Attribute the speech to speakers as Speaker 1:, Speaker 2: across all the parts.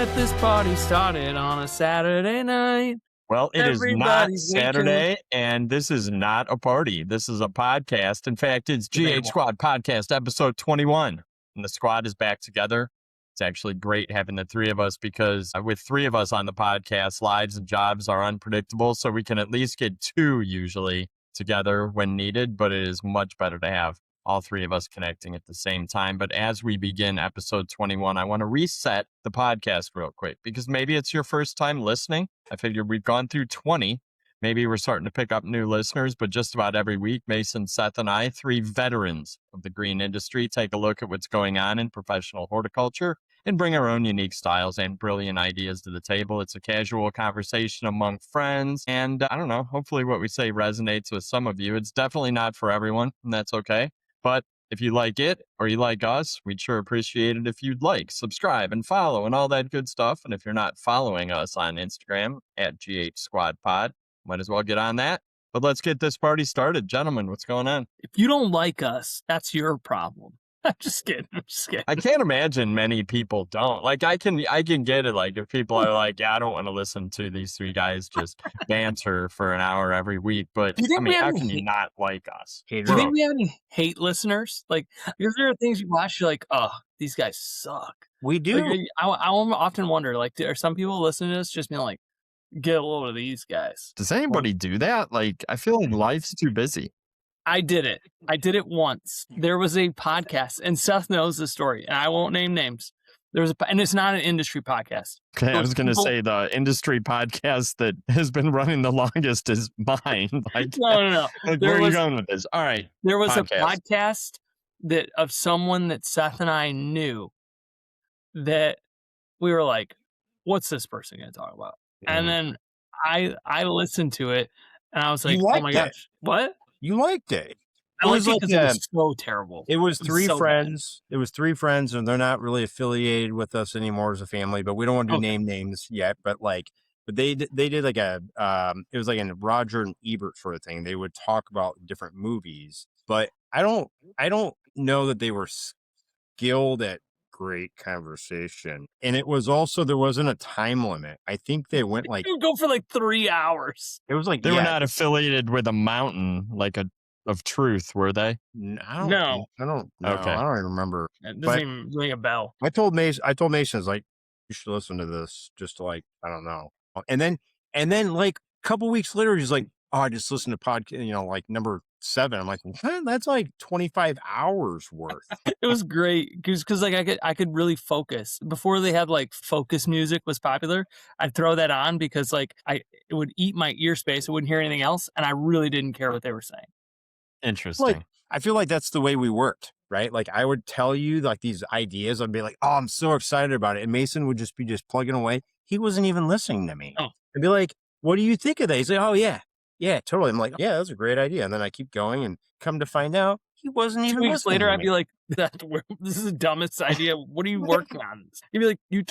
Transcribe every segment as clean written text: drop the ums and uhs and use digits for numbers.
Speaker 1: get this party started on a Saturday night.
Speaker 2: Well, it is not
Speaker 1: Everybody's
Speaker 2: Saturday, and this is not a party. This is a podcast. In fact, it's GH Squad Podcast, episode 21. And the squad is back together. It's actually great having the three of us because with three of us on the podcast, lives and jobs are unpredictable. So we can at least get two usually together when needed, but it is much better to have all three of us connecting at the same time. But as we begin episode 21, I want to reset the podcast real quick because maybe it's your first time listening. I figured we've gone through 20. Maybe we're starting to pick up new listeners, but just about every week, Mason, Seth, and I, three veterans of the green industry, take a look at what's going on in professional horticulture and bring our own unique styles and brilliant ideas to the table. It's a casual conversation among friends. And I don't know, hopefully what we say resonates with some of you. It's definitely not for everyone, and that's okay. But if you like it or you like us, we'd sure appreciate it if you'd like, subscribe, and follow and all that good stuff. And if you're not following us on Instagram at GH Squad Pod, might as well get on that. But let's get this party started. Gentlemen, what's going on?
Speaker 1: If you don't like us, that's your problem. I'm just kidding.
Speaker 2: I can't imagine many people don't. Like, I can get it. Like, if people are like, yeah, I don't want to listen to these three guys just banter for an hour every week. But I mean, how can you not like us?
Speaker 1: Do you think we have any hate listeners? Like, because there are things you watch, you're like, oh, these guys suck.
Speaker 3: We do.
Speaker 1: Like, I often wonder, like, are some people listening to this just being like, get a load of these guys?
Speaker 2: Does anybody do that? Like, I feel like life's too busy.
Speaker 1: I did it once. There was a podcast, and Seth knows the story, and I won't name names. And it's not an industry podcast.
Speaker 2: Okay, I was going to say the industry podcast that has been running the longest is mine. Like,
Speaker 1: no.
Speaker 2: Like, where are you going with this? All right.
Speaker 1: There was a podcast of someone that Seth and I knew that we were like, what's this person going to talk about? And then I listened to it, and I was like, oh my gosh, what?
Speaker 3: You liked it.
Speaker 1: I liked it because it was so terrible.
Speaker 3: It was three friends. It was three friends, and they're not really affiliated with us anymore as a family. But we don't want to name names yet. But they did like a it was like a Roger and Ebert sort of thing. They would talk about different movies, but I don't know that they were skilled at great conversation. And it was also, there wasn't a time limit. I think they went like,
Speaker 1: you go for like 3 hours.
Speaker 3: It was like,
Speaker 2: they were not affiliated with a mountain like of truth, were they?
Speaker 1: No.
Speaker 3: I don't know.
Speaker 2: Okay.
Speaker 3: I don't even remember.
Speaker 1: It doesn't even ring a bell.
Speaker 3: I told Mason, it's like, you should listen to this just to like, I don't know. And then like a couple weeks later, he's like, oh, I just listened to podcast, like number 7. I'm like, what? That's like 25 hours worth.
Speaker 1: It was great because like I could really focus. Before they had like focus music was popular, I'd throw that on because like it would eat my ear space. I wouldn't hear anything else, and I really didn't care what they were saying.
Speaker 2: Interesting.
Speaker 3: Like, I feel like that's the way we worked, right? Like I would tell you like these ideas. I'd be like, oh, I'm so excited about it. And Mason would just be plugging away. He wasn't even listening to me.
Speaker 1: Oh.
Speaker 3: I'd be like, what do you think of that? He's like, oh yeah, totally. I'm like, yeah, that's a great idea. And then I keep going and come to find out he wasn't even
Speaker 1: 2 weeks
Speaker 3: listening
Speaker 1: later,
Speaker 3: to
Speaker 1: I'd
Speaker 3: me.
Speaker 1: be like, this is the dumbest idea. What are you working on? You'd be like, you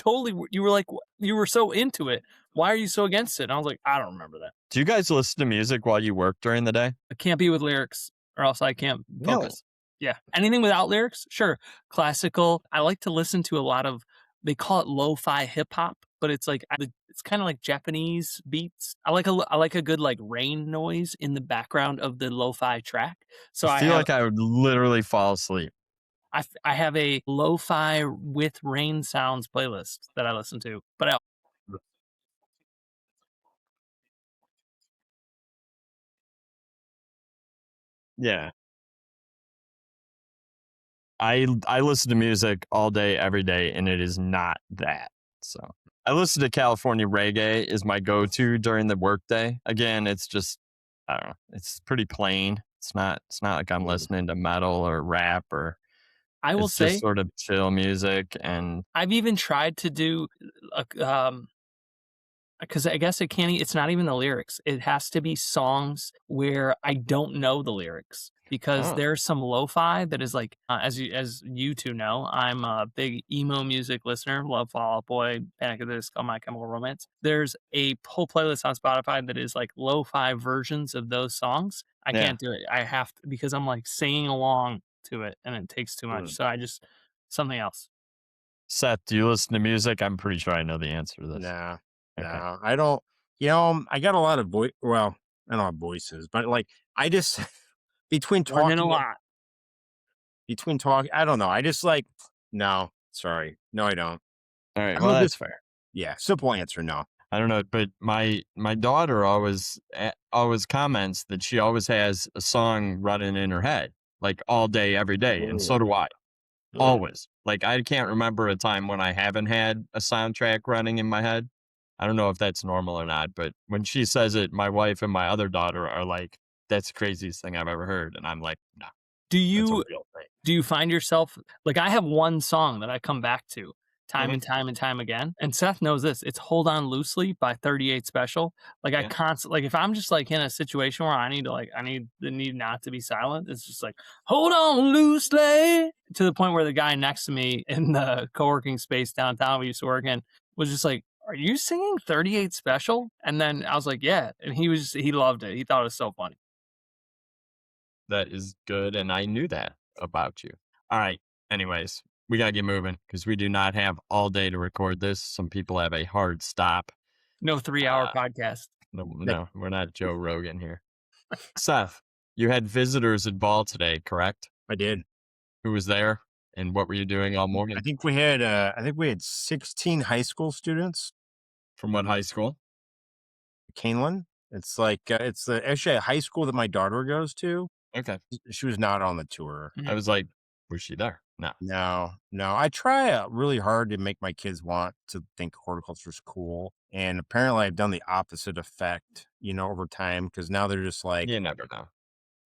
Speaker 1: were like, you were so into it. Why are you so against it? And I was like, I don't remember that.
Speaker 2: Do you guys listen to music while you work during the day?
Speaker 1: I can't be with lyrics or else I can't focus.
Speaker 3: No.
Speaker 1: Yeah. Anything without lyrics? Sure. Classical. I like to listen to a lot of, they call it lo-fi hip hop, but it's like, it's kind of like Japanese beats. I like a good like rain noise in the background of the lo-fi track. So
Speaker 2: I feel like I would literally fall asleep.
Speaker 1: I have a lo-fi with rain sounds playlist that I listen to, but
Speaker 2: yeah. I listen to music all day, every day, and it is not that. So I listen to California reggae is my go-to during the workday. Again, it's just, I don't know, it's pretty plain. It's not like I'm listening to metal or rap or.
Speaker 1: I will say
Speaker 2: just sort of chill music. And
Speaker 1: I've even tried to do because I guess it's not even the lyrics. It has to be songs where I don't know the lyrics because there's some lo-fi that is like, as you two know, I'm a big emo music listener. Love Fall Out Boy, Panic at the Disco, My Chemical Romance. There's a whole playlist on Spotify that is like lo-fi versions of those songs. I can't do it. I have to, because I'm like singing along to it and it takes too much. So I just, something else.
Speaker 2: Seth, do you listen to music? I'm pretty sure I know the answer to this.
Speaker 3: Nah,
Speaker 2: Okay.
Speaker 3: no, I don't. I got a lot of well, I don't have voices, but like I just between
Speaker 1: Learning a
Speaker 3: talking
Speaker 1: lot.
Speaker 3: I don't know. I just like no, sorry. No, I don't.
Speaker 2: All right.
Speaker 3: I
Speaker 2: Well,
Speaker 3: don't
Speaker 2: that's
Speaker 3: just
Speaker 2: fair.
Speaker 3: yeah, simple answer, no.
Speaker 2: I don't know, but my daughter always comments that she always has a song running in her head, like all day, every day, and so
Speaker 3: Mm,
Speaker 2: do I.
Speaker 3: mm.
Speaker 2: Always. Like I can't remember a time when I haven't had a soundtrack running in my head. I don't know if that's normal or not, but when she says it, my wife and my other daughter are like, "That's the craziest thing I've ever heard," and I'm like, "No,
Speaker 1: Do
Speaker 2: that's a
Speaker 1: you
Speaker 2: real thing."
Speaker 1: do you find yourself like I have one song that I come back to time
Speaker 2: Mhm.
Speaker 1: and time and time again, and Seth knows this. It's "Hold On Loosely" by 38 Special. Like I
Speaker 2: Yeah.
Speaker 1: constantly like if I'm just like in a situation where I need the need not to be silent. It's just like "Hold on loosely" to the point where the guy next to me in the co-working space downtown we used to work in was just like, "Are you singing 38 Special?" And then I was like, "Yeah," and he loved it. He thought it was so funny.
Speaker 2: That is good, and I knew that about you. All right. Anyways, we gotta get moving because we do not have all day to record this. Some people have a hard stop.
Speaker 1: No 3-hour
Speaker 2: Uh,
Speaker 1: podcast.
Speaker 2: no, we're not Joe Rogan here. Seth, you had visitors at ball today, correct?
Speaker 3: I did.
Speaker 2: Who was there, and what were you doing all
Speaker 3: I
Speaker 2: morning?
Speaker 3: think we had 16 high school students.
Speaker 2: From what high school?
Speaker 3: Canaan. It's like it's actually a high school that my daughter goes to.
Speaker 2: Okay.
Speaker 3: She was not on the tour.
Speaker 2: I was like, was she there? No.
Speaker 3: No, no. I try really hard to make my kids want to think horticulture is cool, and apparently I've done the opposite effect. Over time because now they're just like,
Speaker 2: You never know.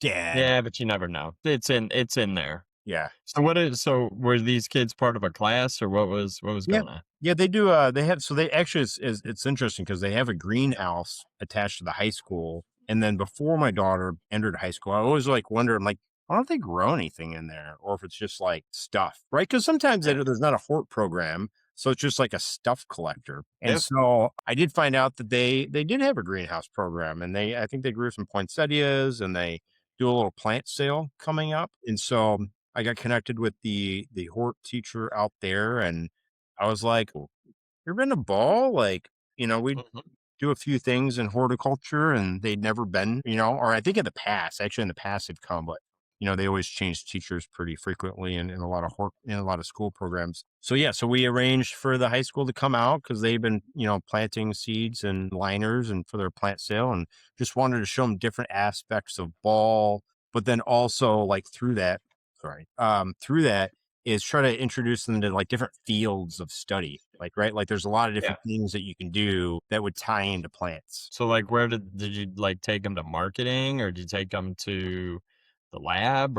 Speaker 3: Dad.
Speaker 2: Yeah, but you never know. It's in there.
Speaker 3: Yeah,
Speaker 2: So were these kids part of a class or what was
Speaker 3: yeah,
Speaker 2: going on?
Speaker 3: yeah. They do. They have. So they actually it's interesting because they have a greenhouse attached to the high school, and then before my daughter entered high school, I always like wonder. I'm like, I don't know if they grow anything in there, or if it's just like stuff, right? Because sometimes
Speaker 2: Yeah.
Speaker 3: there's not a hort program, so it's just like a stuff collector. And
Speaker 2: Yeah.
Speaker 3: so I did find out that they did have a greenhouse program, and I think they grew some poinsettias, and they do a little plant sale coming up, and so I got connected with the hort teacher out there, and I was like, "You ever been to ball?" Like, we
Speaker 2: Mhm.
Speaker 3: do a few things in horticulture and they'd never been, or I think actually in the past they've come, but they always change teachers pretty frequently in a lot of in a lot of school programs. So yeah, so we arranged for the high school to come out because they've been, planting seeds and liners and for their plant sale and just wanted to show them different aspects of ball, but then also like through that is try to introduce them to like different fields of study. Like, right. Like there's a lot of
Speaker 2: Yeah.
Speaker 3: different things that you can do that would tie into plants.
Speaker 2: So like where did you like take them to marketing or did you take them to the lab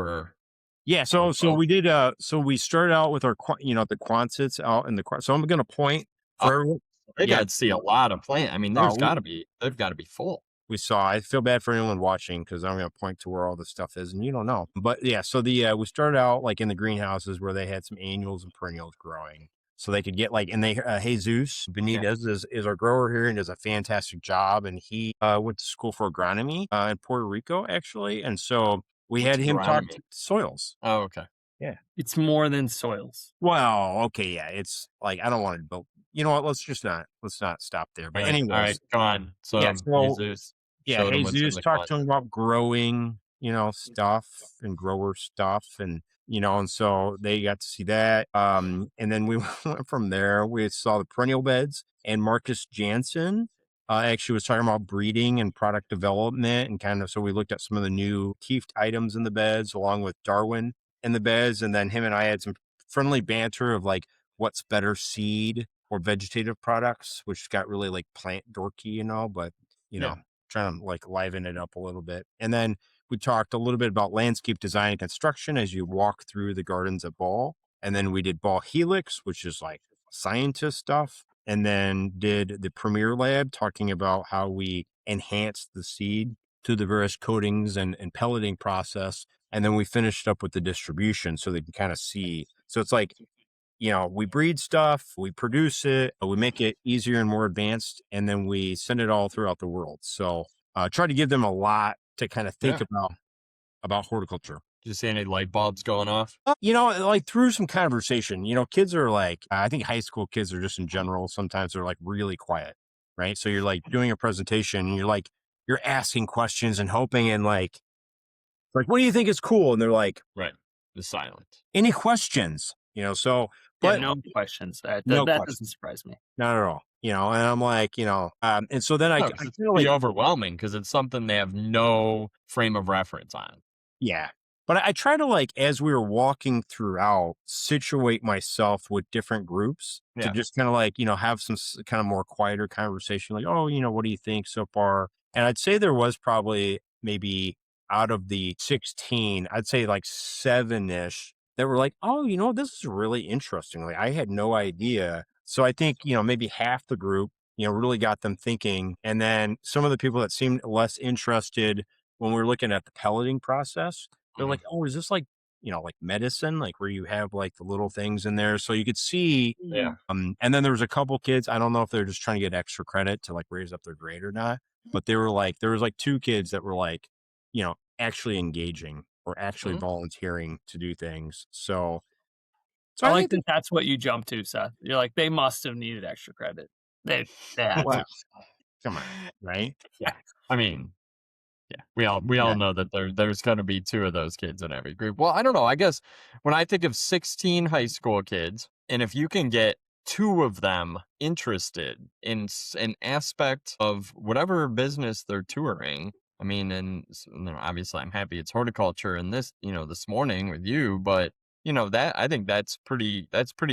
Speaker 3: Yeah.
Speaker 2: or
Speaker 3: So
Speaker 2: both?
Speaker 3: we did, so we started out with our, the Quonsets out in so I'm going to point
Speaker 2: Oh,
Speaker 3: for everyone.
Speaker 2: they
Speaker 3: Yeah.
Speaker 2: got to see a lot of plant. I mean,
Speaker 3: Uh, we,
Speaker 2: they've got to be full.
Speaker 3: we saw, I feel bad for anyone watching because I'm going to point to where all this stuff is and you don't know, but yeah. So we started out like in the greenhouses where they had some annuals and perennials growing. So they could get like, and they, Jesus
Speaker 2: Yeah.
Speaker 3: Benitez is our grower here and does a fantastic job. And he went to school for agronomy in Puerto Rico, actually. And so we
Speaker 2: What's
Speaker 3: had him talk
Speaker 2: agronomy?
Speaker 3: to soils.
Speaker 2: Oh, okay.
Speaker 3: Yeah.
Speaker 1: It's more than soils.
Speaker 3: Well, okay. Yeah. It's like, I don't want to build, you know what? Let's not stop there. But
Speaker 2: All right,
Speaker 3: anyways,
Speaker 2: go on.
Speaker 3: yeah.
Speaker 2: So
Speaker 3: So
Speaker 2: Jesus
Speaker 3: yeah,
Speaker 2: showed him what's in
Speaker 3: Jesus
Speaker 2: the
Speaker 3: talked to him
Speaker 2: closet.
Speaker 3: about growing, stuff and grower stuff and and so they got to see that. And then we went from there. We saw the perennial beds and Marcus Jansen actually was talking about breeding and product development and kind of so we looked at some of the new teefed items in the beds along with Darwin in the beds. And then him and I had some friendly banter of like what's better seed or vegetative products, which got really like plant dorky, but
Speaker 2: Yeah.
Speaker 3: trying to like liven it up a little bit. And then we talked a little bit about landscape design and construction as you walk through the gardens at Ball. And then we did Ball Helix, which is like scientist stuff. And then did the Premier Lab talking about how we enhance the seed through the various coatings and pelleting process. And then we finished up with the distribution so they can kind of see. So it's like, we breed stuff, we produce it, we make it easier and more advanced, and then we send it all throughout the world. So try to give them a lot to kind of think
Speaker 2: Yeah.
Speaker 3: about horticulture.
Speaker 2: Did you see any light bulbs going off?
Speaker 3: Like through some conversation, kids are like, I think high school kids are just in general, sometimes they're like really quiet, right? So you're like doing a presentation and you're asking questions and hoping and like, what do you think is cool? And they're like,
Speaker 2: Right. The silence.
Speaker 3: any questions?
Speaker 1: Yeah,
Speaker 3: But
Speaker 1: no questions. That
Speaker 3: no
Speaker 1: that
Speaker 3: questions,
Speaker 1: doesn't surprise me.
Speaker 3: not at all. And I'm like, and so then I
Speaker 2: No, 'cause
Speaker 3: kind
Speaker 2: it's
Speaker 3: of
Speaker 2: pretty
Speaker 3: like,
Speaker 2: overwhelming because it's something they have no frame of reference on.
Speaker 3: yeah. But I try to like, as we were walking throughout, situate myself with different groups to
Speaker 2: Yeah.
Speaker 3: just kind of like, have some kind of more quieter conversation. Like, oh, what do you think so far? And I'd say there was probably maybe out of the 16, I'd say like 7-ish that were like, oh, this is really interesting. Like I had no idea. So I think, maybe half the group, really got them thinking. And then some of the people that seemed less interested when we were looking at the pelleting process, they're
Speaker 2: Mhm.
Speaker 3: like, "Oh, is this like, like medicine, like where you have like the little things in there?" So you could see,
Speaker 2: Yeah.
Speaker 3: and then there was a couple kids. I don't know if they're just trying to get extra credit to like raise up their grade or not, but they were like, there was like 2 kids that were like, actually engaging or actually
Speaker 2: Mhm.
Speaker 3: volunteering to do things. So
Speaker 1: I
Speaker 3: I
Speaker 1: like
Speaker 3: think
Speaker 1: that that's what you jump to, Seth. You're like, "They must have needed extra credit. They had
Speaker 3: well,
Speaker 1: to."
Speaker 3: come on, right?
Speaker 2: Yeah. I mean, yeah, we all
Speaker 3: Yeah.
Speaker 2: know that there's going to be 2 of those kids in every group. Well, I don't know. I guess when I think of 16 high school kids, and if you can get 2 of them interested in an aspect of whatever business they're touring, I mean, and obviously I'm happy it's horticulture and this, this morning with you, but that I think that's pretty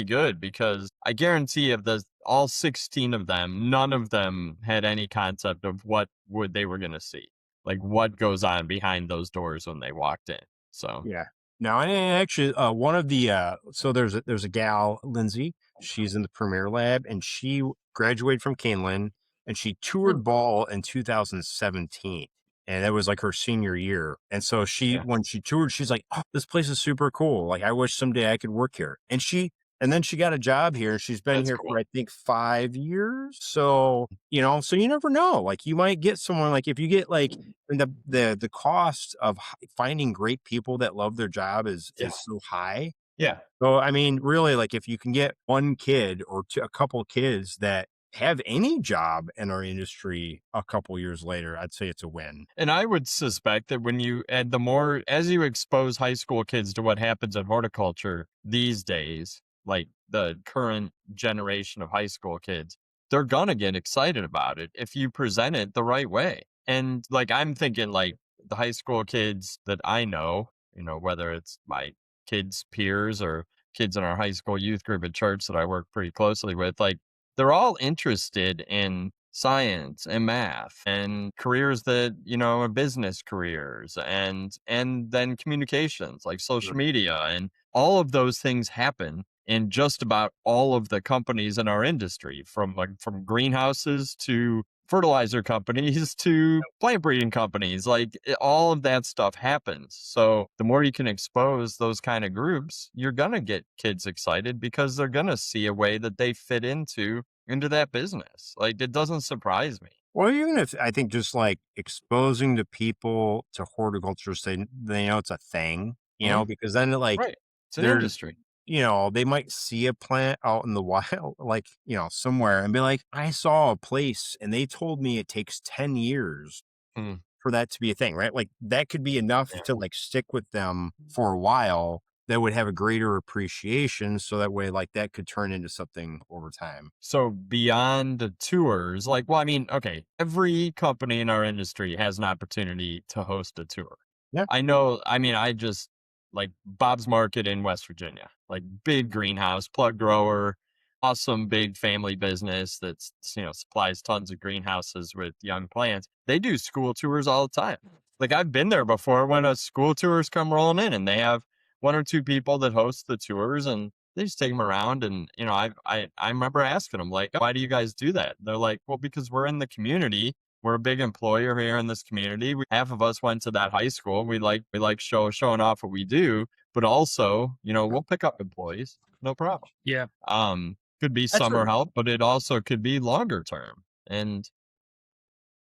Speaker 2: good because I guarantee of the all 16 of them, none of them had any concept of what would they were going to see, like what goes on behind those doors when they walked in. So,
Speaker 3: Yeah. No, and actually, one of the so there's a gal, Lindsay. She's in the Premier Lab, and she graduated from Canaan, and she
Speaker 2: hmm,
Speaker 3: toured ball in 2017, and that was like her senior year. And so
Speaker 2: yeah,
Speaker 3: when she toured, she's like, "Oh, this place is super cool. Like, I wish someday I could work here." And then she got a job here. She's been
Speaker 2: that's
Speaker 3: here for
Speaker 2: cool.
Speaker 3: I think 5 years. So so you never know. Like, you might get someone like if you get like and the cost of finding great people that love their job
Speaker 2: Yeah,
Speaker 3: is so high.
Speaker 2: yeah.
Speaker 3: So I mean, really, like if you can get one kid or a couple kids that have any job in our industry a couple years later, I'd say it's a win.
Speaker 2: And I would suspect that when you add the more, as you expose high school kids to what happens in horticulture these days, like the current generation of high school kids, they're gonna get excited about it if you present it the right way. And like I'm thinking like the high school kids that I know, whether it's my kids' peers or kids in our high school youth group at church that I work pretty closely with, like they're all interested in science and math and careers that are business careers and then communications like social media, and all of those things happen in just about all of the companies in our industry, from greenhouses to fertilizer companies to plant breeding companies. Like all of that stuff happens. So the more you can expose those kind of groups, you're gonna get kids excited because they're gonna see a way that they fit into that business. Like it doesn't surprise me.
Speaker 3: Well, even if I think just like exposing the people to horticulture, so they know it's a thing,
Speaker 2: Mhm.
Speaker 3: because then like
Speaker 2: Right. It's an
Speaker 3: there's
Speaker 2: industry.
Speaker 3: they might see a plant out in the wild, like, somewhere and be like, I saw a place and they told me it takes 10 years
Speaker 2: Mm,
Speaker 3: for that to be a thing, right? Like that could be enough
Speaker 2: yeah.
Speaker 3: to like stick with them for a while that would have a greater appreciation. So that way, like that could turn into something over time.
Speaker 2: So beyond the tours, like, well, I mean, okay, every company in our industry has an opportunity to host a tour.
Speaker 3: Yeah.
Speaker 2: I know, I mean, I just like Bob's Market in West Virginia, like big greenhouse, plug grower, awesome big family business that's, supplies tons of greenhouses with young plants. They do school tours all the time. Like I've been there before when a school tours come rolling in and they have 1 or 2 people that host the tours, and they just take them around. And I remember asking them like, why do you guys do that? They're like, well, because we're in the community. We're a big employer here in this community. Half of us went to that high school. We like showing off what we do, but also, we'll pick up employees, no problem.
Speaker 1: Yeah.
Speaker 2: Could be
Speaker 3: That's
Speaker 2: summer help, but it also could be longer term. And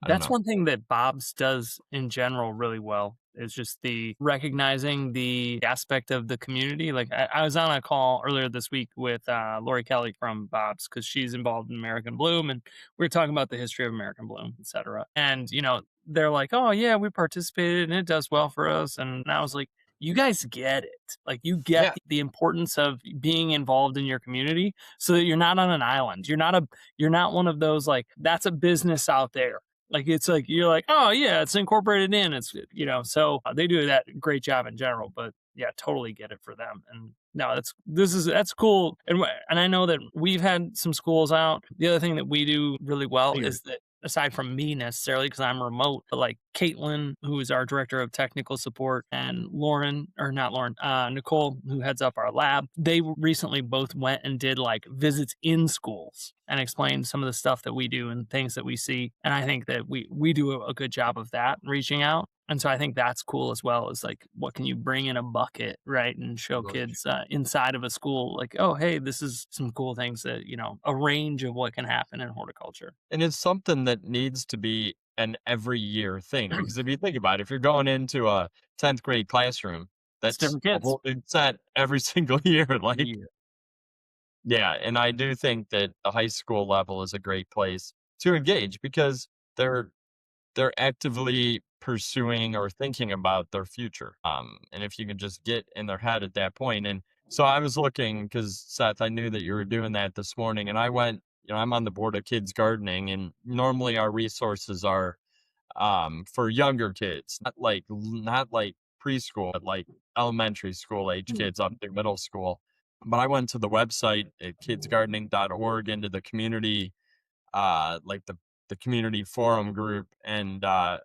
Speaker 2: I don't
Speaker 1: That's
Speaker 2: know.
Speaker 1: one thing that Bob's does in general really well is just the recognizing the aspect of the community. Like I was on a call earlier this week with Lori Kelly from Bob's because she's involved in American Bloom, and we were talking about the history of American Bloom, et cetera. And they're like, "Oh yeah, we participated and it does well for us." And I was like, "You guys get it. Like you get
Speaker 2: Yeah.
Speaker 1: the importance of being involved in your community, so that you're not on an island. You're not one of those like that's a business out there." Like it's like you're like, oh yeah, it's incorporated in. It's so they do that great job in general. But yeah, totally get it for them. And no, that's cool. And I know that we've had some schools out. The other thing that we do really well
Speaker 3: Figured.
Speaker 1: is that aside from me necessarily because I'm remote, but like Caitlin, who is our director of technical support, and Lauren, or not Lauren, Nicole, who heads up our lab, they recently both went and did like visits in schools and explained some of the stuff that we do and things that we see. And I think that we do a good job of that, reaching out. And so I think that's cool as well, is like, what can you bring in a bucket, right? And show
Speaker 3: Right.
Speaker 1: kids inside of a school, like, oh, hey, this is some cool things that, a range of what can happen in horticulture.
Speaker 2: And it's something that needs to be an every year thing. Because if you think about it, if you're going into a 10th grade classroom,
Speaker 1: It's
Speaker 2: that's
Speaker 1: different
Speaker 2: a
Speaker 1: kids.
Speaker 2: whole new set every single year. Like,
Speaker 1: Yeah.
Speaker 2: yeah. And I do think that the high school level is a great place to engage because they're they're actively pursuing or thinking about their future. And if you can just get in their head at that point. And so I was looking because Seth, I knew that you were doing that this morning, and I went. I'm on the board of kids gardening, and normally our resources are for younger kids, not like preschool, but like elementary school age kids up through middle school. But I went to the website at kidsgardening.org into the community like the community forum group, and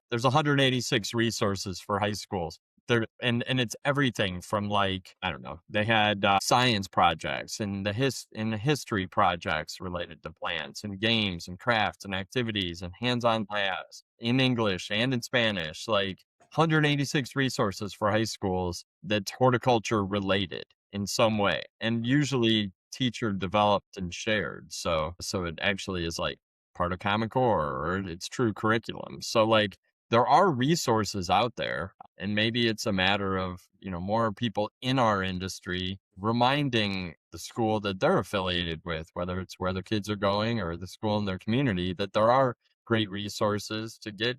Speaker 2: there's 186 resources for high schools there, and it's everything from, like, I don't know, they had science projects and the history projects related to plants and games and crafts and activities and hands-on labs in English and in Spanish, like 186 resources for high schools that's horticulture related in some way, and usually teacher developed and shared. So it actually is like part of Common Core or it's true curriculum. So like there are resources out there, and maybe it's a matter of, more people in our industry reminding the school that they're affiliated with, whether it's where their kids are going or the school in their community, that there are great resources to get,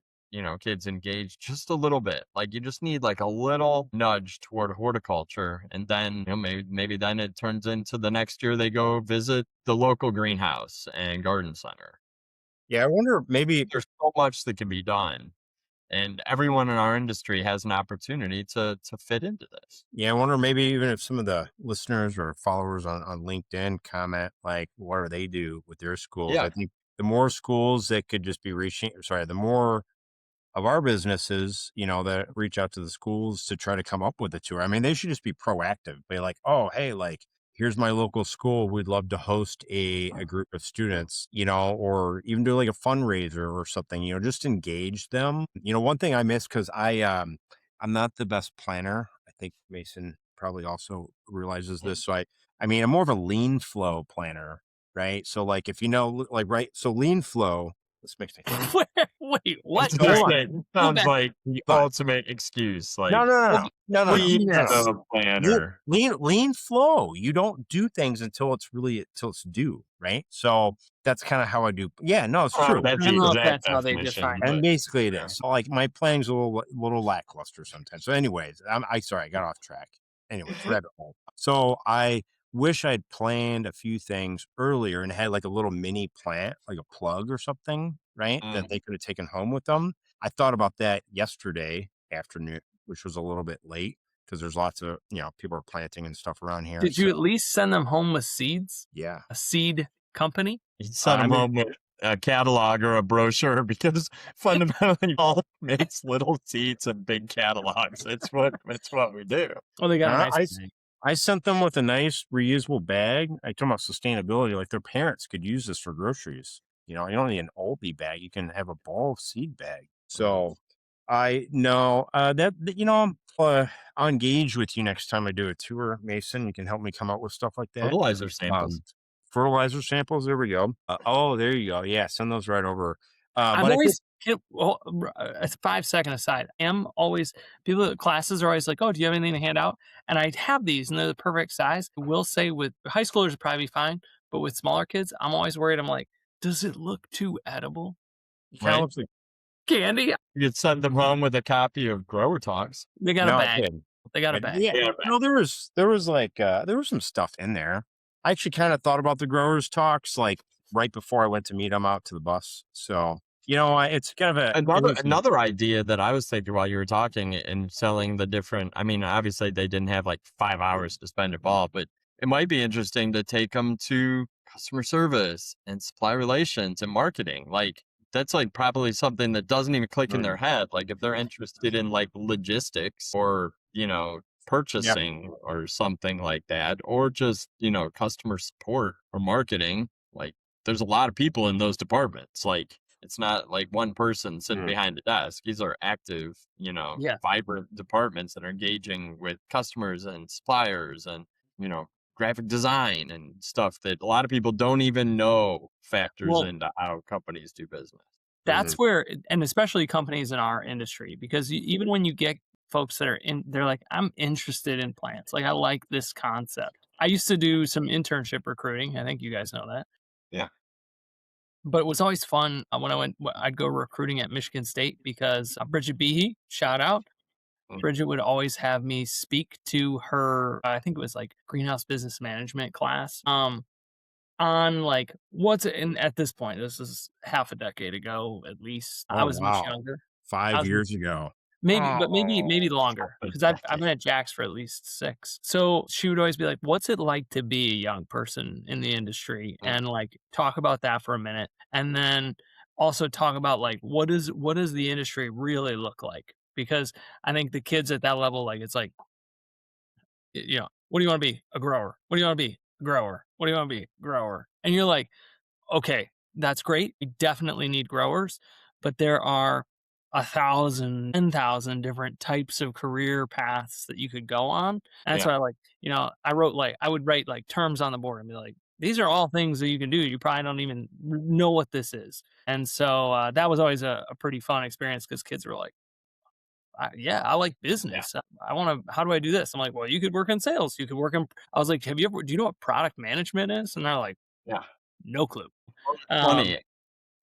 Speaker 2: kids engaged just a little bit. Like you just need like a little nudge toward horticulture. And then, maybe then it turns into the next year they go visit the local greenhouse and garden center.
Speaker 3: Yeah, I wonder maybe.
Speaker 2: There's so much that can be done, and everyone in our industry has an opportunity to fit into this.
Speaker 3: Yeah, I wonder maybe even if some of the listeners or followers on LinkedIn comment like what do they do with their schools.
Speaker 2: Yeah.
Speaker 3: I think the more schools that could just be the more of our businesses, that reach out to the schools to try to come up with a tour. I mean, they should just be proactive. Be like, oh, hey, like, here's my local school. We'd love to host a group of students, or even do like a fundraiser or something, just engage them. One thing I miss because I'm not the best planner. I think Mason probably also realizes this. So I mean, I'm more of a lean flow planner, right? So like if like right, so lean flow, this makes me think.
Speaker 1: Wait, what?
Speaker 3: So hold on.
Speaker 2: It
Speaker 1: Go
Speaker 2: sounds
Speaker 1: back.
Speaker 2: like the
Speaker 3: Fine.
Speaker 2: ultimate excuse.
Speaker 3: No,
Speaker 2: Like,
Speaker 3: no, no, no, no, no,
Speaker 2: lead
Speaker 3: no.
Speaker 1: Yes.
Speaker 2: the planner.
Speaker 3: Lean flow. You don't do things until it's due, right? So that's kind of how I do. Yeah, no, it's true.
Speaker 2: That's
Speaker 1: I don't
Speaker 2: the
Speaker 1: know if
Speaker 2: exact
Speaker 1: that's how they
Speaker 2: definition.
Speaker 1: define
Speaker 3: And
Speaker 2: But
Speaker 3: basically it is. So like my planning's a little lackluster sometimes. So anyways, sorry, I got off track. Anyways, rabbit hole. So I wish I'd planned a few things earlier and had like a little mini plant, like a plug or something, right? That they could have taken home with them. I thought about that yesterday afternoon, which was a little bit late because there's lots of, people are planting and stuff around here.
Speaker 1: Did you
Speaker 3: So
Speaker 1: at least send them home with seeds?
Speaker 3: yeah.
Speaker 1: A seed company?
Speaker 2: you send
Speaker 3: I
Speaker 2: them
Speaker 3: mean,
Speaker 2: home with a catalog or a brochure because fundamentally all makes little seeds and big catalogs. It's what we do.
Speaker 1: Oh, they got a nice
Speaker 3: I,
Speaker 1: bag.
Speaker 3: I sent them with a nice reusable bag. I told them about sustainability. Like their parents could use this for groceries. You don't need an Aldi bag. You can have a ball seed bag. So I know I'll engage with you next time I do a tour, Mason. You can help me come up with stuff like that.
Speaker 2: Fertilizer samples.
Speaker 3: Fertilizer samples. There we go. Oh, there you go. Yeah, send those right over.
Speaker 1: I'm
Speaker 3: But I think
Speaker 1: always a 5-second aside. I'm always people classes are always like, "Oh, do you have anything to hand out?" And I have these, and they're the perfect size. I will say with high schoolers, it'd probably be fine, but with smaller kids, I'm always worried. I'm like, "Does it look too edible?"
Speaker 3: kind of
Speaker 2: right?
Speaker 3: looks like
Speaker 1: Candy?
Speaker 2: You could send them home with a copy of Grower Talks.
Speaker 1: They got a
Speaker 3: no, I
Speaker 1: bag.
Speaker 3: didn't.
Speaker 1: They got a bag.
Speaker 3: Yeah,
Speaker 2: Yeah,
Speaker 3: no, there was like there was some stuff in there. I actually kind of thought about the growers talks like right before I went to meet them out to the bus. So it's kind of a
Speaker 2: Another idea that I was thinking while you were talking and selling the different, I mean, obviously they didn't have like 5 hours to spend involved, but it might be interesting to take them to customer service and supply relations and marketing. Like that's like probably something that doesn't even click in their head. Like if they're interested in like logistics or,
Speaker 3: yeah.
Speaker 2: purchasing or something like that, or just, customer support or marketing, like there's a lot of people in those departments. Like it's not like one person sitting
Speaker 3: Mm.
Speaker 2: behind a desk. These are active,
Speaker 1: Yeah.
Speaker 2: vibrant departments that are engaging with customers and suppliers and, you know, graphic design and stuff that a lot of people don't even know factors
Speaker 1: Well,
Speaker 2: into how companies do business.
Speaker 3: Mhm.
Speaker 1: that's where, and especially companies in our industry, because even when you get folks that are in, they're like, I'm interested in plants. Like, I like this concept. I used to do some internship recruiting. I think you guys know that.
Speaker 2: Yeah.
Speaker 1: But it was always fun when I'd go recruiting at Michigan State because Bridget Behe, shout out.
Speaker 2: Mm.
Speaker 1: Bridget would always have me speak to her, I think it was like greenhouse business management class. On like what's it in at this point, this is half a decade ago at least. I
Speaker 3: Oh
Speaker 1: was much
Speaker 3: wow,
Speaker 1: younger. I
Speaker 3: 5
Speaker 1: was
Speaker 3: years ago.
Speaker 1: maybe, but maybe
Speaker 2: Oh,
Speaker 1: longer
Speaker 2: a
Speaker 1: because I've
Speaker 2: decade.
Speaker 1: been at Jack's for at least 6. So she would always be like, "What's it like to be a young person in the industry?"
Speaker 2: Mm.
Speaker 1: And like talk about that for a minute, and then also talk about like what does the industry really look like? Because I think the kids at that level, like it's like, what do you want to be? A grower. What do you want to be? A grower. What do you want to be? Grower. And you're like, okay, that's great. We definitely need growers, but there are 1,000, 10,000 different types of career paths that you could go on. And that's
Speaker 2: Yeah.
Speaker 1: why I would write like terms on the board and be like, these are all things that you can do. You probably don't even know what this is. And so that was always a pretty fun experience because kids were like, yeah, I like
Speaker 2: Yeah.
Speaker 1: business. I want to, how do I do this? I'm like, well, you could work in sales. You could work in, I was like, do you know what product management is? And they're like,
Speaker 2: Yeah.
Speaker 1: no clue. Um,
Speaker 2: Funny.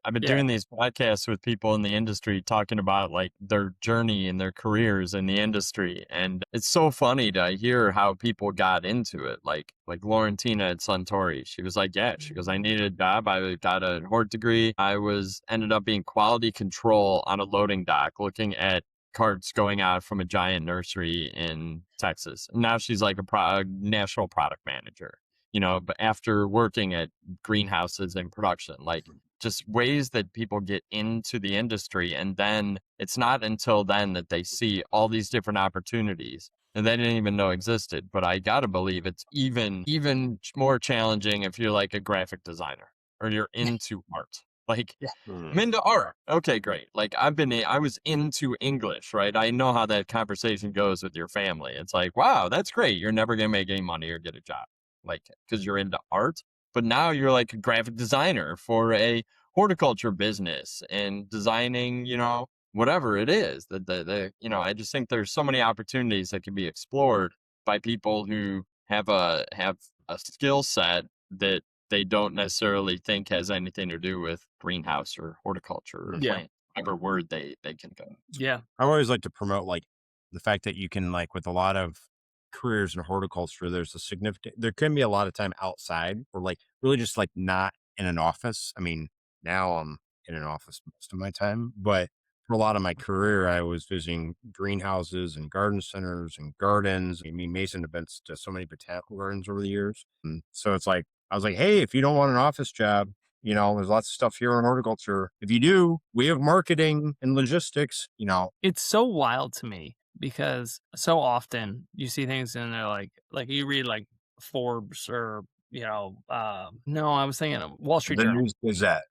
Speaker 2: I've been
Speaker 1: yeah,
Speaker 2: doing these podcasts with people in the industry talking about like their journey and their careers in the industry. And it's so funny to hear how people got into it. Like Laurentina at Suntory. She was like, yeah, she goes, I needed a job. I got a hort degree. Ended up being quality control on a loading dock, looking at carts going out from a giant nursery in Texas. And now she's like a national product manager, but after working at greenhouses in production, like just ways that people get into the industry. And then it's not until then that they see all these different opportunities and they didn't even know existed. But I got to believe it's even more challenging if you're like a graphic designer or you're into art. Like
Speaker 1: yeah,
Speaker 2: I'm into art. Okay, great. Like I was into English, right? I know how that conversation goes with your family. It's like, wow, that's great. You're never going to make any money or get a job, like, because you're into art. But now you're like a graphic designer for a horticulture business and designing, whatever it is I just think there's so many opportunities that can be explored by people who have a skill set that they don't necessarily think has anything to do with greenhouse or horticulture or
Speaker 1: yeah,
Speaker 2: plant, whatever word they can go.
Speaker 1: yeah.
Speaker 3: I always like to promote like the fact that you can like with a lot of careers in horticulture, there can be a lot of time outside or like really just like not in an office. I mean, now I'm in an office most of my time, but for a lot of my career, I was visiting greenhouses and garden centers and gardens. I mean, Mason have been to so many botanical gardens over the years. And so it's like, I was like, hey, if you don't want an office job, there's lots of stuff here in horticulture. If you do, we have marketing and logistics.
Speaker 1: It's so wild to me because so often you see things and they're like you read like Forbes or, no, I was thinking of Wall Street
Speaker 3: The
Speaker 1: Journal.
Speaker 3: News Gazette.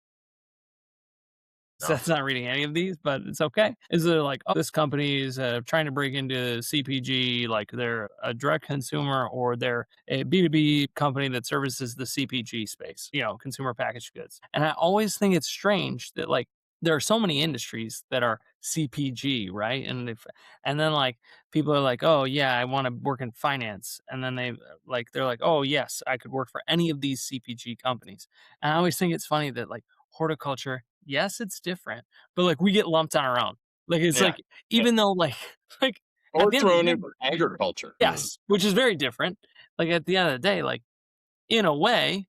Speaker 3: No.
Speaker 1: Seth's not reading any of these, but it's okay. Is it like, oh, this company is trying to break into CPG, like they're a direct consumer or they're a B2B company that services the CPG space, consumer packaged goods. And I always think it's strange that like there are so many industries that are CPG, right? And then like people are like, "Oh yeah, I want to work in finance." And then they're like, "Oh yes, I could work for any of these CPG companies." And I always think it's funny that like horticulture, yes, it's different, but like we get lumped on our own. Like it's
Speaker 2: Yeah.
Speaker 1: like even though like like at
Speaker 2: Or
Speaker 1: the end of the
Speaker 2: thrown
Speaker 1: day,
Speaker 2: in for agriculture.
Speaker 1: yes, which is very different. Like at the end of the day, like in a way,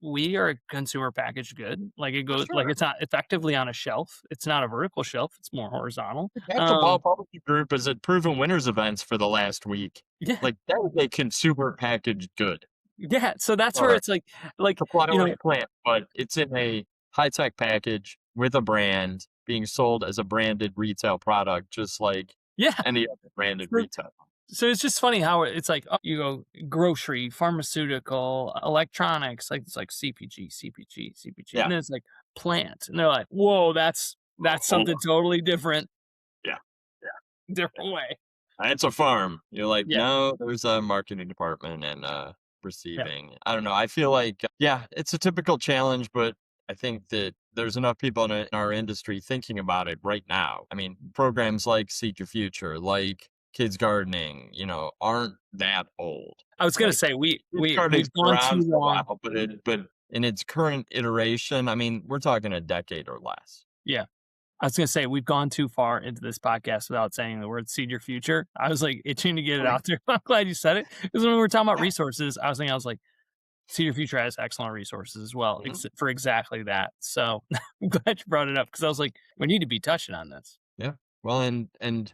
Speaker 1: we are a consumer packaged good. Like it
Speaker 2: For
Speaker 1: goes, like
Speaker 2: sure.
Speaker 1: it's not effectively on a shelf. It's not a vertical shelf. It's more horizontal.
Speaker 2: National Ball Barbecue Group is at Proven Winners events for the last week.
Speaker 1: Yeah,
Speaker 2: Like that is a consumer packaged good.
Speaker 1: yeah. So that's where
Speaker 2: Or
Speaker 1: it's like
Speaker 2: it's a
Speaker 1: you know,
Speaker 2: plant, but it's in a high tech package with a brand being sold as a branded retail product, just like
Speaker 1: yeah.
Speaker 2: any other branded
Speaker 1: So,
Speaker 2: retail.
Speaker 1: so it's just funny how it's like you go grocery, pharmaceutical, electronics, like it's like CPG,
Speaker 2: Yeah.
Speaker 1: and then it's like plant, and they're like, whoa, that's something totally different,
Speaker 2: Yeah.
Speaker 1: different way.
Speaker 2: It's a farm. You're like,
Speaker 1: Yeah,
Speaker 2: no, there's a marketing department and receiving. I don't know. I feel like, yeah, it's a typical challenge, but I think that there's enough people in our industry thinking about it right now. I mean, programs like Seed Your Future, like Kids Gardening, aren't that old.
Speaker 1: I was gonna
Speaker 2: Like,
Speaker 1: say
Speaker 2: Kids Gardening's
Speaker 1: we've gone too
Speaker 2: around for a
Speaker 1: long.
Speaker 2: while, but in its current iteration, I mean, we're talking a decade or less.
Speaker 1: Yeah. I was gonna say we've gone too far into this podcast without saying the word "seed your future." I was like itching to get it out there. I'm glad you said it because when we were talking about resources, I was like, "Seed your future" has excellent resources as well for exactly that. So I'm glad you brought it up because I was like, we need to be touching on this.
Speaker 2: Yeah. Well, and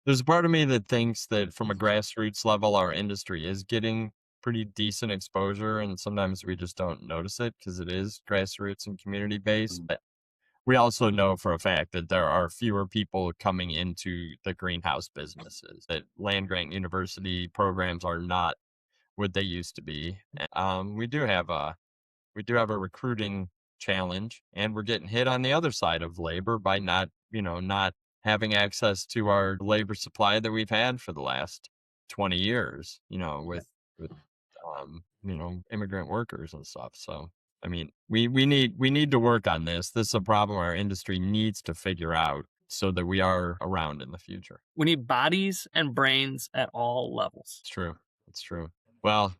Speaker 2: there's a part of me that thinks that from a grassroots level, our industry is getting pretty decent exposure, and sometimes we just don't notice it because it is grassroots and community based. But we also know for a fact that there are fewer people coming into the greenhouse businesses, that land grant university programs are not what they used to be. We do have a recruiting challenge, and we're getting hit on the other side of labor by not having access to our labor supply that we've had for the last 20 years, with immigrant workers and stuff. So, I mean, we need to work on this. This is a problem our industry needs to figure out so that we are around in the future.
Speaker 1: We need bodies and brains at all levels.
Speaker 2: It's true. It's true. Well,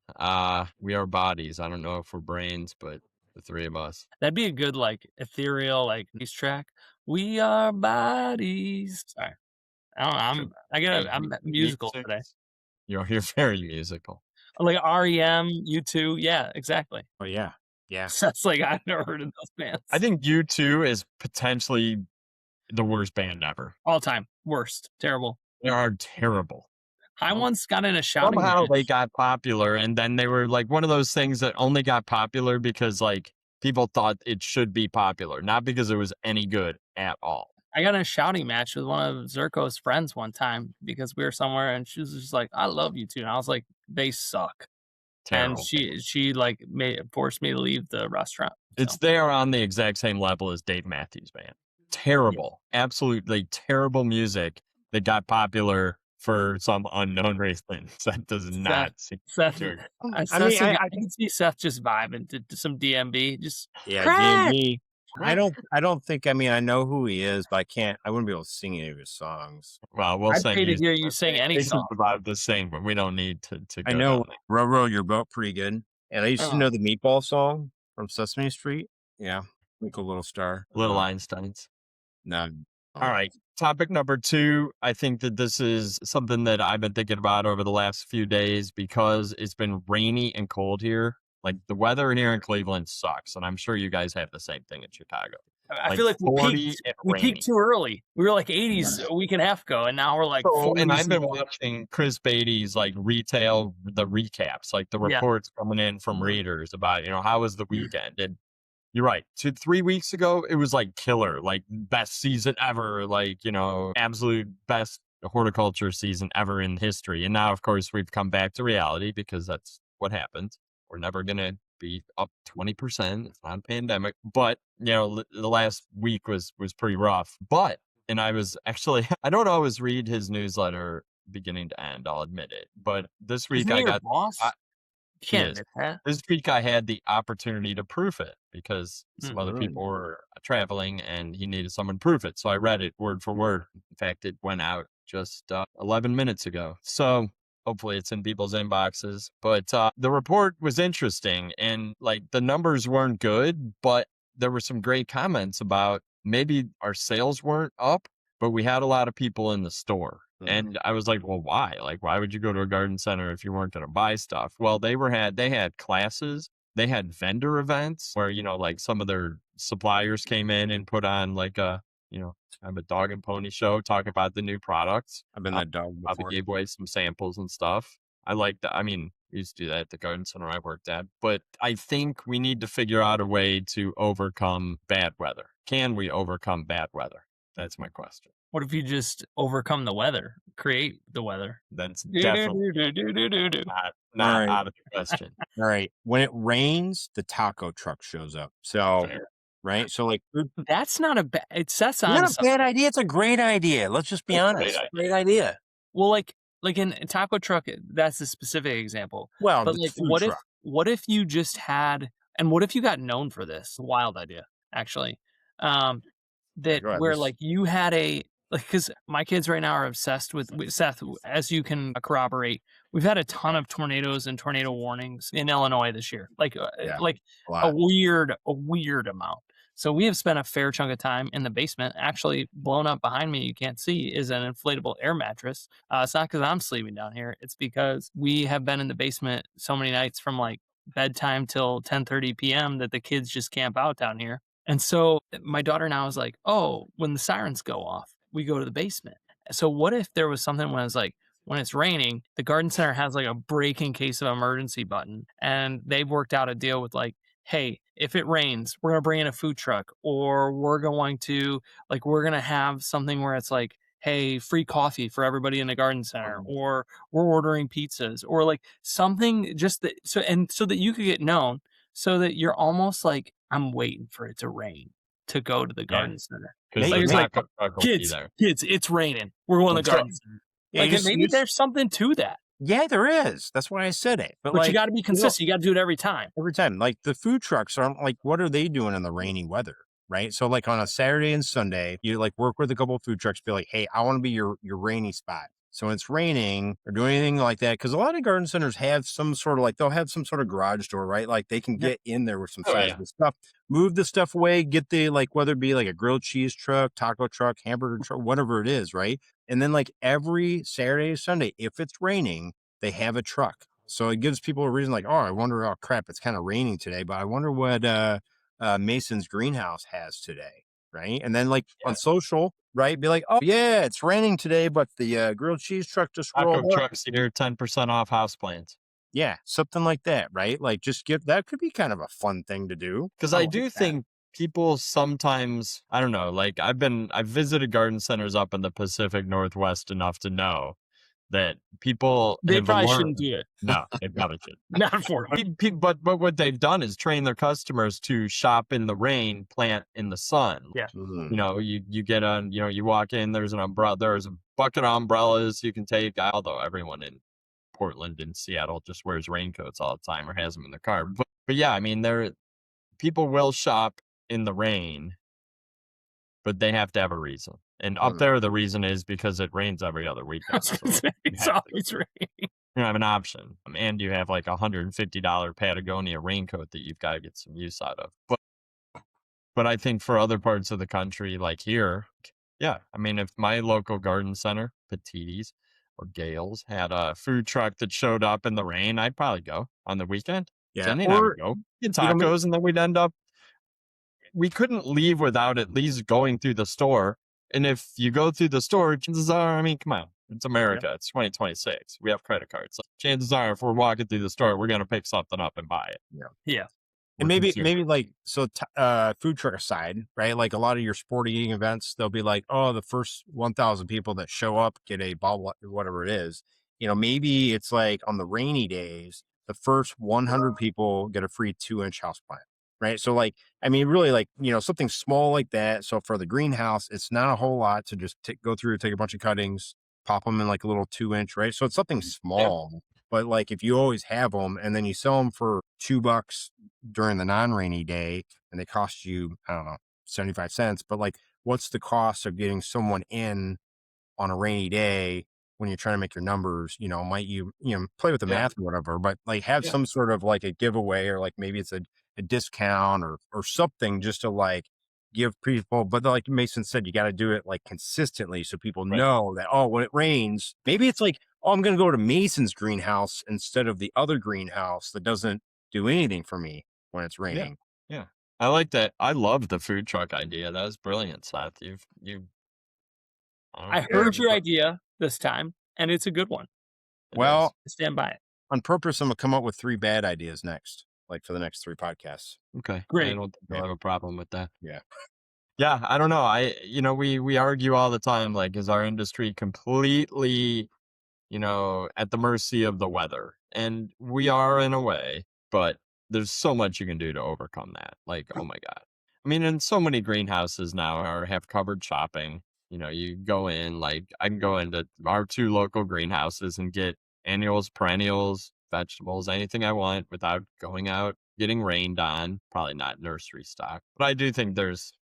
Speaker 2: we are bodies. I don't know if we're brains, but the three of us.
Speaker 1: That'd be a good like ethereal like news track. We are bodies. Sorry, I don't know. I'm musical today.
Speaker 2: You're very musical.
Speaker 1: Like REM, U2, yeah, exactly.
Speaker 3: Oh yeah. Yeah.
Speaker 1: So it's like I've never heard of those bands.
Speaker 2: I think U2 is potentially the worst band ever.
Speaker 1: All time. Worst. Terrible.
Speaker 2: They are terrible.
Speaker 1: I once got in a shouting
Speaker 2: Somehow
Speaker 1: match.
Speaker 2: they got popular, and then they were like one of those things that only got popular because like people thought it should be popular, not because it was any good at all.
Speaker 1: I got in a shouting match with one of Zerko's friends one time because we were somewhere and she was just like, I love you too. And I was like, they suck.
Speaker 2: Terrible.
Speaker 1: And she like forced me to leave the restaurant.
Speaker 2: It's there on the exact same level as Dave Matthews Band. Terrible, absolutely terrible music that got popular for some unknown reason. That does not seem
Speaker 1: Seth,
Speaker 2: to.
Speaker 1: I can see Seth just vibing to some DMB. Just
Speaker 3: DMB. I don't think. I mean, I know who he is, but I wouldn't be able to sing any of his songs.
Speaker 2: Well, we'll
Speaker 1: I'd
Speaker 2: sing.
Speaker 1: pay to hear you sing any song.
Speaker 2: About the same, but we don't need to.
Speaker 3: I know "Row Row Your Boat" pretty good, and I used to know the Meatball song from Sesame Street. Yeah, like a Little Star,
Speaker 2: Little Einsteins.
Speaker 3: No.
Speaker 2: All right. Topic number 2. I think that this is something that I've been thinking about over the last few days because it's been rainy and cold here. Like the weather here in Cleveland sucks, and I'm sure you guys have the same thing in Chicago.
Speaker 1: I feel like we peaked too early. We were like 80s a week and a half ago, and now we're like.
Speaker 2: And I've been watching Chris Beatty's like retail the recaps, like the reports coming in from readers about how was the weekend. And you're right. 3 weeks ago, it was like killer, like best season ever, like absolute best horticulture season ever in history. And now, of course, we've come back to reality because that's what happened. We're never going to be up 20%. It's not a pandemic. But, the last week was pretty rough. And I was actually, I don't always read his newsletter beginning to end, I'll admit it. But this week
Speaker 1: Isn't he your boss? Can't
Speaker 2: is.
Speaker 1: admit that.
Speaker 2: This week I had the opportunity to proof it because some other
Speaker 3: Mhm.
Speaker 2: people were traveling and he needed someone to proof it. So I read it word for word. In fact, it went out just 11 minutes ago. So hopefully it's in people's inboxes. But the report was interesting and like the numbers weren't good, but there were some great comments about maybe our sales weren't up, but we had a lot of people in the store. And I was like, well, why? Like, why would you go to a garden center if you weren't going to buy stuff? Well, they had classes, they had vendor events where, like some of their suppliers came in and put on like kind of a dog and pony show, talk about the new products.
Speaker 3: I've been that dog
Speaker 2: Probably
Speaker 3: before.
Speaker 2: gave away some samples and stuff. I like that. I mean, we used to do that at the garden center I worked at, but I think we need to figure out a way to overcome bad weather. Can we overcome bad weather? That's my question.
Speaker 1: What if you just overcome the weather, create the weather?
Speaker 2: That's definitely not out of the question.
Speaker 3: All right. When it rains, the taco truck shows up. So,
Speaker 2: Fair.
Speaker 3: right. So, like,
Speaker 1: That's not a bad. It sets on.
Speaker 3: not a bad idea. It's a great idea. Let's just be honest. Great idea.
Speaker 1: Well, like in a taco truck, that's a specific example.
Speaker 3: Well,
Speaker 1: But
Speaker 3: the
Speaker 1: like,
Speaker 3: food truck.
Speaker 1: what if you just had, and what if you got known for this? Wild idea, actually. That
Speaker 3: Go ahead.
Speaker 1: where like you had because my kids right now are obsessed with Seth, as you can corroborate. We've had a ton of tornadoes and tornado warnings in Illinois this year, like
Speaker 3: Yeah,
Speaker 1: a weird amount. So we have spent a fair chunk of time in the basement. Actually, blown up behind me, you can't see, is an inflatable air mattress. It's not because I'm sleeping down here. It's because we have been in the basement so many nights from like bedtime till 10:30 p.m. that the kids just camp out down here. And so my daughter now is like, oh, when the sirens go off, we go to the basement. So what if there was something when it's like, when it's raining, the garden center has like a break in case of emergency button. And they've worked out a deal with like, hey, if it rains, we're going to bring in a food truck, or we're going to have something where it's like, hey, free coffee for everybody in the garden center, or we're ordering pizzas, or like something just that. So that you could get known, so that you're almost like, I'm waiting for it to rain to go to the garden center.
Speaker 2: Because
Speaker 1: Like,
Speaker 2: the
Speaker 1: it's like,
Speaker 2: taco truck will be there.
Speaker 1: kids, it's raining. We're going to the garden center.
Speaker 3: Yeah,
Speaker 1: Like, and maybe there's something to that.
Speaker 3: Yeah, there is. That's why I said it. But like,
Speaker 1: you got to be consistent. You got to do it every time.
Speaker 3: every time. Like the food trucks aren't like, what are they doing in the rainy weather? Right. So like on a Saturday and Sunday, you like work with a couple of food trucks, be like, hey, I want to be your rainy spot. So when it's raining or do anything like that, because a lot of garden centers have some sort of like, they'll have some sort of garage door, right? Like they can get in there with some sizable stuff, move the stuff away, get the, like, whether it be like a grilled cheese truck, taco truck, hamburger truck, whatever it is, right? And then like every Saturday or Sunday, if it's raining, they have a truck. So it gives people a reason like, oh, I wonder, oh crap, it's kind of raining today, but I wonder what Mason's greenhouse has today. Right. And then like on social, right, be like, oh yeah, it's raining today, but the grilled cheese truck just rolled
Speaker 2: Taco
Speaker 3: up.
Speaker 2: trucks here, 10% off house plants.
Speaker 3: Yeah, something like that, right? Like just that could be kind of a fun thing to do.
Speaker 2: Because I do think people sometimes, I don't know, like I've visited garden centers up in the Pacific Northwest enough to know that people
Speaker 1: They
Speaker 2: have
Speaker 1: probably
Speaker 2: learned-
Speaker 1: shouldn't do it.
Speaker 2: No, they probably should.
Speaker 1: Not for it.
Speaker 2: But what they've done is train their customers to shop in the rain, plant in the sun.
Speaker 1: Yeah.
Speaker 2: You get on, you walk in, there's an umbrella, there's a bucket of umbrellas you can take, although everyone in Portland and Seattle just wears raincoats all the time or has them in their car. But yeah, I mean, people will shop in the rain, but they have to have a reason. And up there, the reason is because it rains every other weekend. So
Speaker 1: It's always raining.
Speaker 2: you don't have an option. And you have like a $150 Patagonia raincoat that you've got to get some use out of. But I think for other parts of the country, like here, yeah, I mean, if my local garden center, Petitti's or Gale's, had a food truck that showed up in the rain, I'd probably go on the weekend.
Speaker 3: Yeah.
Speaker 2: Jenny and I would go get tacos, and then we'd end up, we couldn't leave without at least going through the store. And if you go through the store, chances are, I mean, come on, it's America. It's 2026. We have credit cards. So chances are, if we're walking through the store, we're going to pick something up and buy it.
Speaker 1: Yeah.
Speaker 3: And maybe like, so food truck aside, right? Like a lot of your sporting events, they'll be like, oh, the first 1,000 people that show up get a ball, whatever it is. Maybe it's like on the rainy days, the first 100 people get a free 2-inch houseplant. Right. So like, I mean, really like, something small like that. So for the greenhouse, it's not a whole lot to just go through, take a bunch of cuttings, pop them in like a little 2-inch, right? So it's something small, But like if you always have them and then you sell them for $2 during the non-rainy day and they cost you, I don't know, 75 cents. But like, what's the cost of getting someone in on a rainy day when you're trying to make your numbers? Might you play with the math or whatever, but like have some sort of like a giveaway, or like maybe it's a discount or something, just to like give people. But like Mason said, you got to do it like consistently so people know that, oh, when it rains, maybe it's like, oh, I'm going to go to Mason's greenhouse instead of the other greenhouse that doesn't do anything for me when it's raining.
Speaker 2: Yeah. I like that. I love the food truck idea. That was brilliant, Seth.
Speaker 1: I heard your idea this time, and it's a good one.
Speaker 3: Well,
Speaker 1: stand by it.
Speaker 3: On purpose, I'm going to come up with 3 bad ideas next, like for the next 3 podcasts.
Speaker 2: Okay.
Speaker 1: Great.
Speaker 2: I don't think I'll have a problem with that.
Speaker 3: Yeah.
Speaker 2: Yeah. I don't know. We argue all the time, like, is our industry completely, at the mercy of the weather? And we are in a way, but there's so much you can do to overcome that. Like, oh my God. I mean, and so many greenhouses now have covered shopping. You go in, like I can go into our 2 local greenhouses and get annuals, perennials, vegetables, anything I want without going out, getting rained on. Probably not nursery stock, but I do think I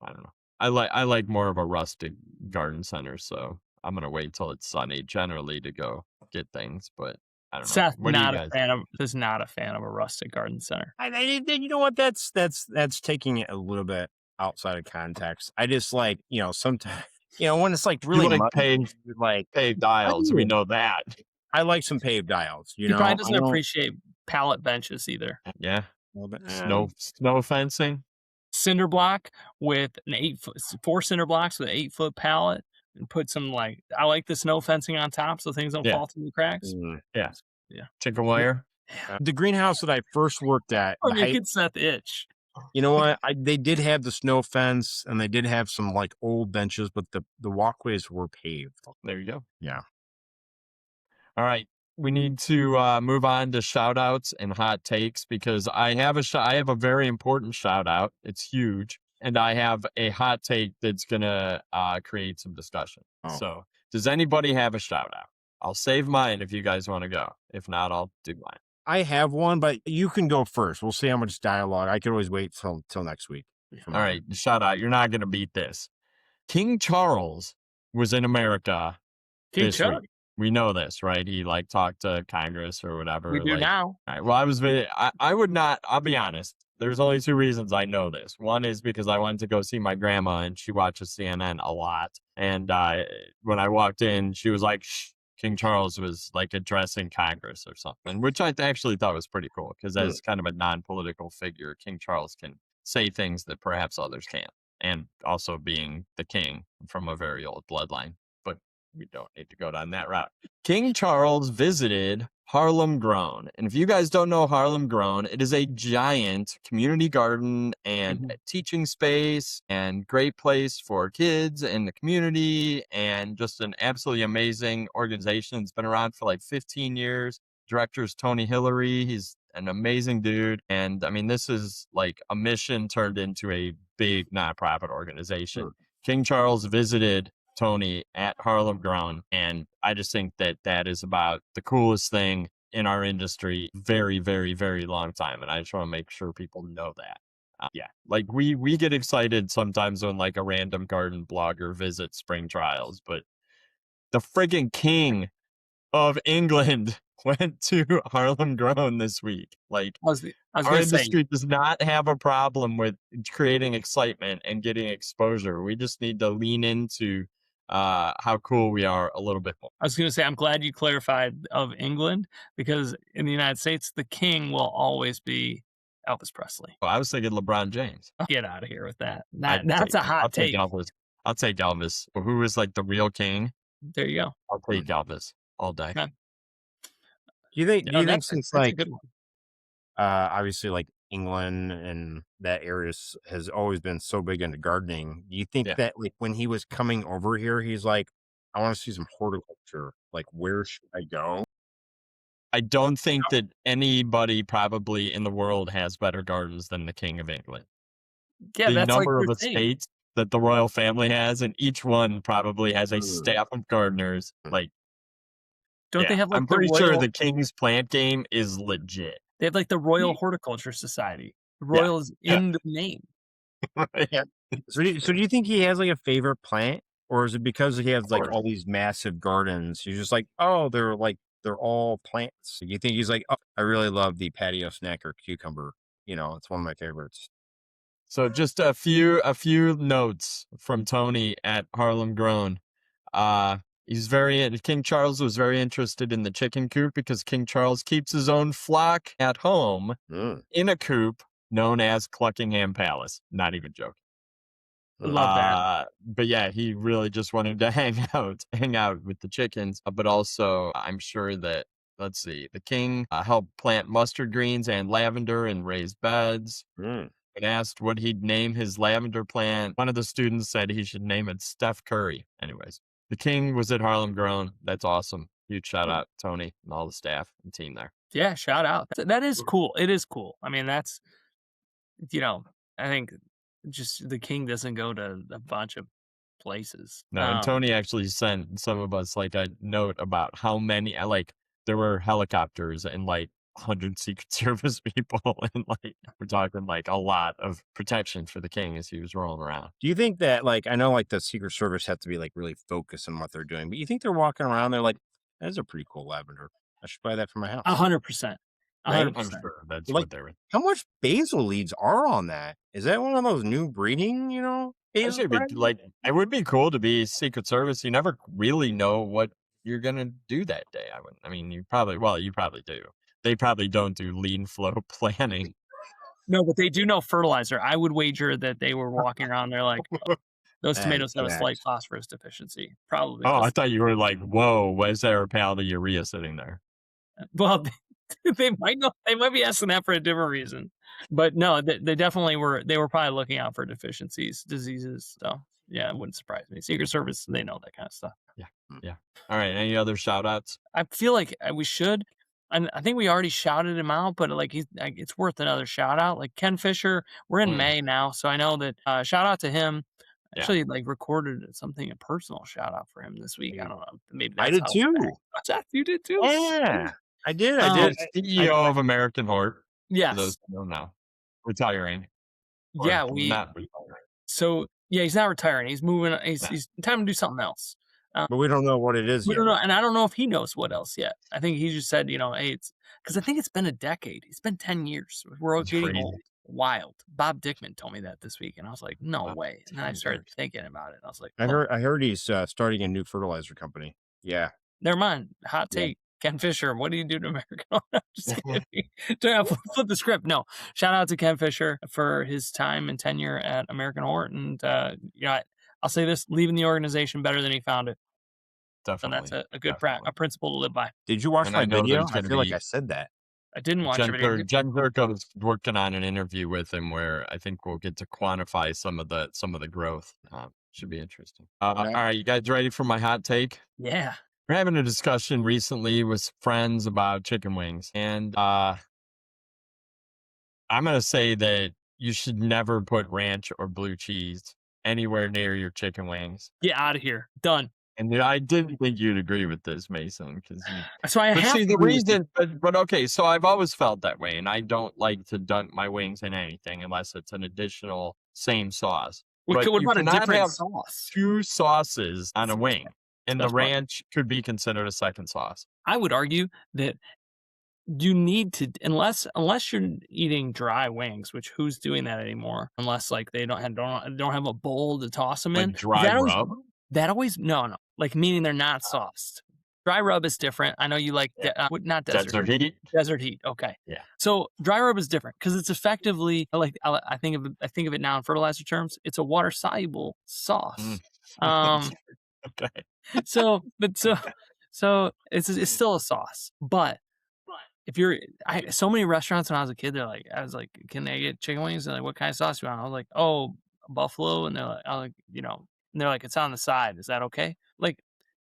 Speaker 2: don't know. I like more of a rustic garden center. So I'm going to wait till it's sunny generally to go get things, but I don't know.
Speaker 1: Seth,
Speaker 2: What do you guys?
Speaker 1: is not a fan of a rustic garden center.
Speaker 3: You know what? That's taking it a little bit outside of context. I just like, sometimes, when it's like really
Speaker 2: paved aisles, we know that.
Speaker 3: I like some paved aisles.
Speaker 1: He probably doesn't appreciate pallet benches either.
Speaker 2: Yeah. Snow fencing.
Speaker 1: Cinder block with 4 cinder blocks with an 8-foot pallet, and put some I like the snow fencing on top so things don't fall through the cracks.
Speaker 2: Yeah. Chicken wire.
Speaker 3: The greenhouse that I first worked at,
Speaker 1: making Seth itch.
Speaker 3: You know what? They did have the snow fence and they did have some like old benches, but the walkways were paved.
Speaker 2: There you go.
Speaker 3: Yeah.
Speaker 2: All right. We need to move on to shout outs and hot takes, because I have a very important shout out. It's huge. And I have a hot take that's going to create some discussion. Oh. So does anybody have a shout out? I'll save mine if you guys want to go. If not, I'll do mine.
Speaker 3: I have one, but you can go first. We'll see how much dialogue. I can always wait till next week.
Speaker 2: All right. Shout out. You're not going to beat this. King Charles was in America this week. We know this, right? He talked to Congress or whatever.
Speaker 1: We do now.
Speaker 2: All right, well, I would not, I'll be honest. There's only 2 reasons I know this. One is because I went to go see my grandma and she watches CNN a lot. And when I walked in, she was like, shh, King Charles was addressing Congress or something, which I actually thought was pretty cool, because as kind of a non-political figure, King Charles can say things that perhaps others can't. And also being the king from a very old bloodline. But we don't need to go down that route. King Charles visited Harlem Grown. And if you guys don't know Harlem Grown, it is a giant community garden and teaching space and great place for kids in the community, and just an absolutely amazing organization. It's been around for 15 years. Director is Tony Hillary. He's an amazing dude. And I mean, this is a mission turned into a big nonprofit organization. Sure. King Charles visited Tony at Harlem Grown, and I just think that is about the coolest thing in our industry very, very, very long time, and I just want to make sure people know that. We get excited sometimes when a random garden blogger visits spring trials, but the friggin' king of England went to Harlem Grown this week. Our industry does not have a problem with creating excitement and getting exposure. We just need to lean into how cool we are a little bit more.
Speaker 1: I was going to say, I'm glad you clarified of England, because in the United States, the king will always be Elvis Presley.
Speaker 2: Well, I was thinking LeBron James.
Speaker 1: Get out of here with that. That's a hot take.
Speaker 2: I'll take Elvis. Who is the real king?
Speaker 1: There you go.
Speaker 2: I'll take Elvis all day.
Speaker 1: Okay.
Speaker 3: Do you think since a good one. Obviously England and that area has always been so big into gardening, do you think that when he was coming over here, he's I want to see some horticulture, where should I go?
Speaker 2: I don't think that anybody probably in the world has better gardens than the King of England.
Speaker 1: Yeah,
Speaker 2: the
Speaker 1: that's
Speaker 2: number of estates that the royal family has, and each one probably has a staff of gardeners.
Speaker 1: Don't they have like
Speaker 2: I'm
Speaker 1: the
Speaker 2: pretty sure
Speaker 1: royal?
Speaker 2: the King's plant game is legit.
Speaker 1: They have like the Royal Horticulture Society. The
Speaker 2: Yeah.
Speaker 1: royal is in the name.
Speaker 3: Yeah. So do you think he has like a favorite plant, or is it because he has like
Speaker 2: course.
Speaker 3: all these massive gardens? He's just like, oh, they're all plants. You think he's like, oh, I really love the patio snacker cucumber. It's one of my favorites.
Speaker 2: So just a few notes from Tony at Harlem Grown. King Charles was very interested in the chicken coop because King Charles keeps his own flock at home in a coop known as Cluckingham Palace. Not even joking.
Speaker 1: Love that.
Speaker 2: But yeah, he really just wanted to hang out with the chickens. But also, I'm sure that, let's see, the king helped plant mustard greens and lavender in raised beds. And asked what he'd name his lavender plant. One of the students said he should name it Steph Curry. Anyways, the king was at Harlem Grown. That's awesome. Huge shout out, Tony, and all the staff and team there.
Speaker 1: Yeah, shout out. That is cool. It is cool. I mean, that's, I think just the king doesn't go to a bunch of places.
Speaker 2: No, and Tony actually sent some of us like a note about how many, there were helicopters and 100 Secret Service people, and we're talking a lot of protection for the king as he was rolling around.
Speaker 3: Do you think that I know the Secret Service have to be really focused on what they're doing, but you think they're walking around, they're like, that is a pretty cool lavender. I should buy that for my house.
Speaker 1: 100%. 100%.
Speaker 2: I'm sure that's what they were.
Speaker 3: How much basil leaves are on that? Is that one of those new breeding, basil?
Speaker 2: It would be cool to be Secret Service. You never really know what you're gonna do that day. You probably do. They probably don't do lean flow planning.
Speaker 1: No, but they do know fertilizer. I would wager that they were walking around there like, those tomatoes have a slight phosphorus deficiency. Probably.
Speaker 2: Oh, I thought you were like, whoa, why is there a pallet of urea sitting there?
Speaker 1: Well, they might know. They might be asking that for a different reason. But no, they definitely were. They were probably looking out for deficiencies, diseases. So yeah, it wouldn't surprise me. Secret Service, they know that kind of stuff.
Speaker 2: Yeah. All right. Any other shout outs?
Speaker 1: I feel like we should. And I think we already shouted him out, but it's worth another shout out. Like Ken Fisher, we're in May now, so I know that shout out to him. Actually, recorded a personal shout out for him this week. I don't know. Maybe that's
Speaker 3: I did too.
Speaker 1: Seth, you did too.
Speaker 3: Yeah, I did. I did.
Speaker 2: CEO of American Hort.
Speaker 1: Yes.
Speaker 2: For those who don't know, retiring.
Speaker 1: Yeah,
Speaker 2: not retiring.
Speaker 1: So yeah, he's not retiring. He's moving. He's time to do something else.
Speaker 3: But we don't know what it is
Speaker 1: We
Speaker 3: yet.
Speaker 1: don't know, and I don't know if he knows what else yet. I think he just said, hey, it's because I think it's been a decade. It's been 10 years. We're all getting old. Wild. Bob Dickman told me that this week, and I was like, no way. And then I started thinking about it. And I was like,
Speaker 3: I heard he's starting a new fertilizer company. Yeah.
Speaker 1: Never mind. Hot take. Ken Fisher, what do you do to American Hort? Just kidding. Flip the script. No. Shout out to Ken Fisher for his time and tenure at American Hort. And I'll say this, leaving the organization better than he found it.
Speaker 2: Definitely.
Speaker 1: And that's a good principle to live by.
Speaker 3: Did you watch my video? I feel like I said that.
Speaker 1: I didn't watch your video.
Speaker 2: Jen Zerko's working on an interview with him where I think we'll get to quantify some of the growth. Should be interesting. All right, you guys ready for my hot take?
Speaker 1: Yeah.
Speaker 2: We're having a discussion recently with friends about chicken wings, and I'm going to say that you should never put ranch or blue cheese anywhere near your chicken wings.
Speaker 1: Get out of here. Done.
Speaker 2: And I didn't think you'd agree with this, Mason, because
Speaker 1: so I have
Speaker 2: the reason. But okay, so I've always felt that way, and I don't like to dunk my wings in anything unless it's an additional same sauce.
Speaker 1: What about a different sauce?
Speaker 2: 2 sauces on a wing, and the ranch could be considered a second sauce.
Speaker 1: I would argue that you need to, unless you're eating dry wings, which who's doing that anymore? Unless they don't have a bowl to toss them in.
Speaker 2: Dry rub.
Speaker 1: That always no, meaning they're not sauced. Dry rub is different. I know you like not desert
Speaker 2: heat.
Speaker 1: Desert heat. Okay.
Speaker 2: Yeah.
Speaker 1: So dry rub is different because it's effectively I think of it now in fertilizer terms. It's a water soluble sauce.
Speaker 2: Okay.
Speaker 1: So it's still a sauce, but if so many restaurants when I was a kid, I was like, can they get chicken wings? And what kind of sauce do you want? I was like, oh, buffalo, and they're like, and they're like, it's on the side. Is that okay?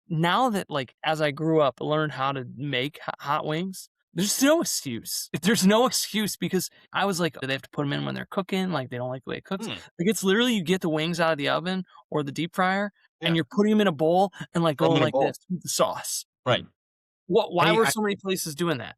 Speaker 1: Now that as I grew up, I learned how to make hot wings. There's no excuse. There's no excuse because I was like, do they have to put them in when they're cooking? They don't like the way it cooks. It's literally you get the wings out of the oven or the deep fryer and you're putting them in a bowl and going like this with the sauce.
Speaker 2: Right.
Speaker 1: Why
Speaker 3: Hey,
Speaker 1: were so many places doing that?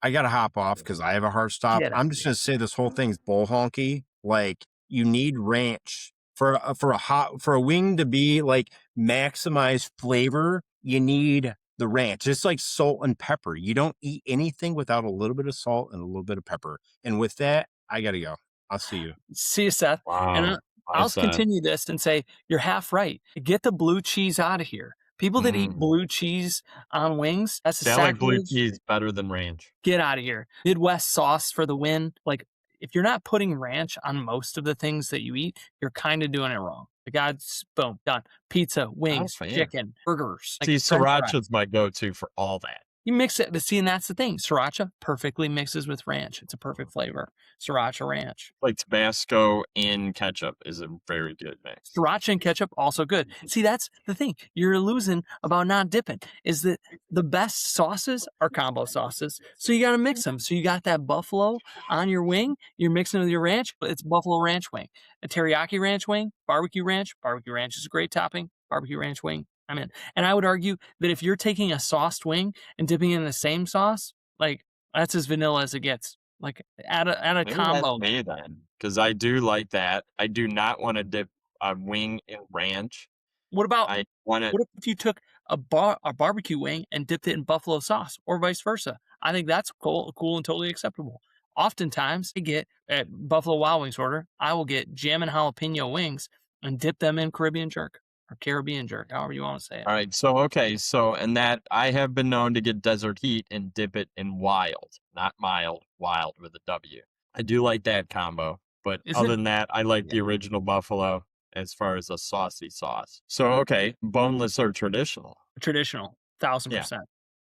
Speaker 3: I gotta hop off because I have a hard stop.
Speaker 1: Get out
Speaker 3: I'm
Speaker 1: of
Speaker 3: just
Speaker 1: here.
Speaker 3: gonna say this whole thing's bull honky. Like you need ranch for a wing to be like maximize flavor. You need the ranch. It's like salt and pepper. You don't eat anything without a little bit of salt and a little bit of pepper. And with that, I gotta go. I'll see you.
Speaker 1: See you, Seth. And
Speaker 2: Wow. I
Speaker 1: I'll
Speaker 2: said,
Speaker 1: continue this and say, you're half right. Get the blue cheese out of here. People that eat blue cheese on wings, that's a
Speaker 2: I like blue
Speaker 1: sacrilege.
Speaker 2: cheese better than ranch.
Speaker 1: Get out of here. Midwest sauce for the win. Like, if you're not putting ranch on most of the things that you eat, you're kind of doing it wrong. The God's boom, done. Pizza, wings,
Speaker 2: fan.
Speaker 1: chicken, burgers.
Speaker 2: See,
Speaker 1: French fries.
Speaker 2: sriracha's my go-to for all that.
Speaker 1: You mix it, but see, and that's the thing. Sriracha perfectly mixes with ranch. It's a perfect flavor. Sriracha ranch.
Speaker 2: Like Tabasco and ketchup is a very good mix.
Speaker 1: Sriracha and ketchup also good. See, that's the thing you're losing about not dipping is that the best sauces are combo sauces. So you got to mix them. So you got that buffalo on your wing. You're mixing it with your ranch. It's buffalo ranch wing, a teriyaki ranch wing, barbecue ranch. Barbecue ranch is a great topping. Barbecue ranch wing. I'm in. And I would argue that if you're taking a sauced wing and dipping it in the same sauce, like that's as vanilla as it gets. Like add a
Speaker 2: Maybe
Speaker 1: combo.
Speaker 2: that's me then, because I do like that. I do not want to dip a wing in ranch.
Speaker 1: What about
Speaker 2: I want
Speaker 1: what if you took a barbecue wing and dipped it in buffalo sauce, or vice versa? I think that's cool and totally acceptable. Oftentimes, I get at Buffalo Wild Wings order, I will get jam and jalapeno wings and dip them in Caribbean jerk or Caribbean jerk, however you want to say it.
Speaker 2: All right. So, okay. So, and that I have been known to get desert heat and dip it in wild, not mild, wild with a W. I do like that combo. But
Speaker 1: Isn't
Speaker 2: other
Speaker 1: it
Speaker 2: than that, I like the original buffalo as far as a saucy sauce. So, okay. Boneless or traditional?
Speaker 1: traditional?
Speaker 2: Yeah.
Speaker 1: 1000%.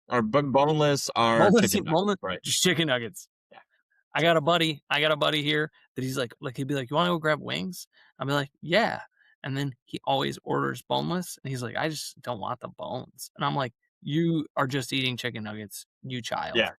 Speaker 2: Or boneless are chicken nuggets,
Speaker 1: Boneless,
Speaker 2: right?
Speaker 1: just chicken nuggets.
Speaker 2: Yeah.
Speaker 1: I got a buddy here that he's like he'd be like, "You want to go grab wings?" I'd be like, "Yeah." And then he always orders boneless, and he's like, "I just don't want the bones." And I'm like, "You are just eating chicken nuggets, you child."
Speaker 2: Yeah.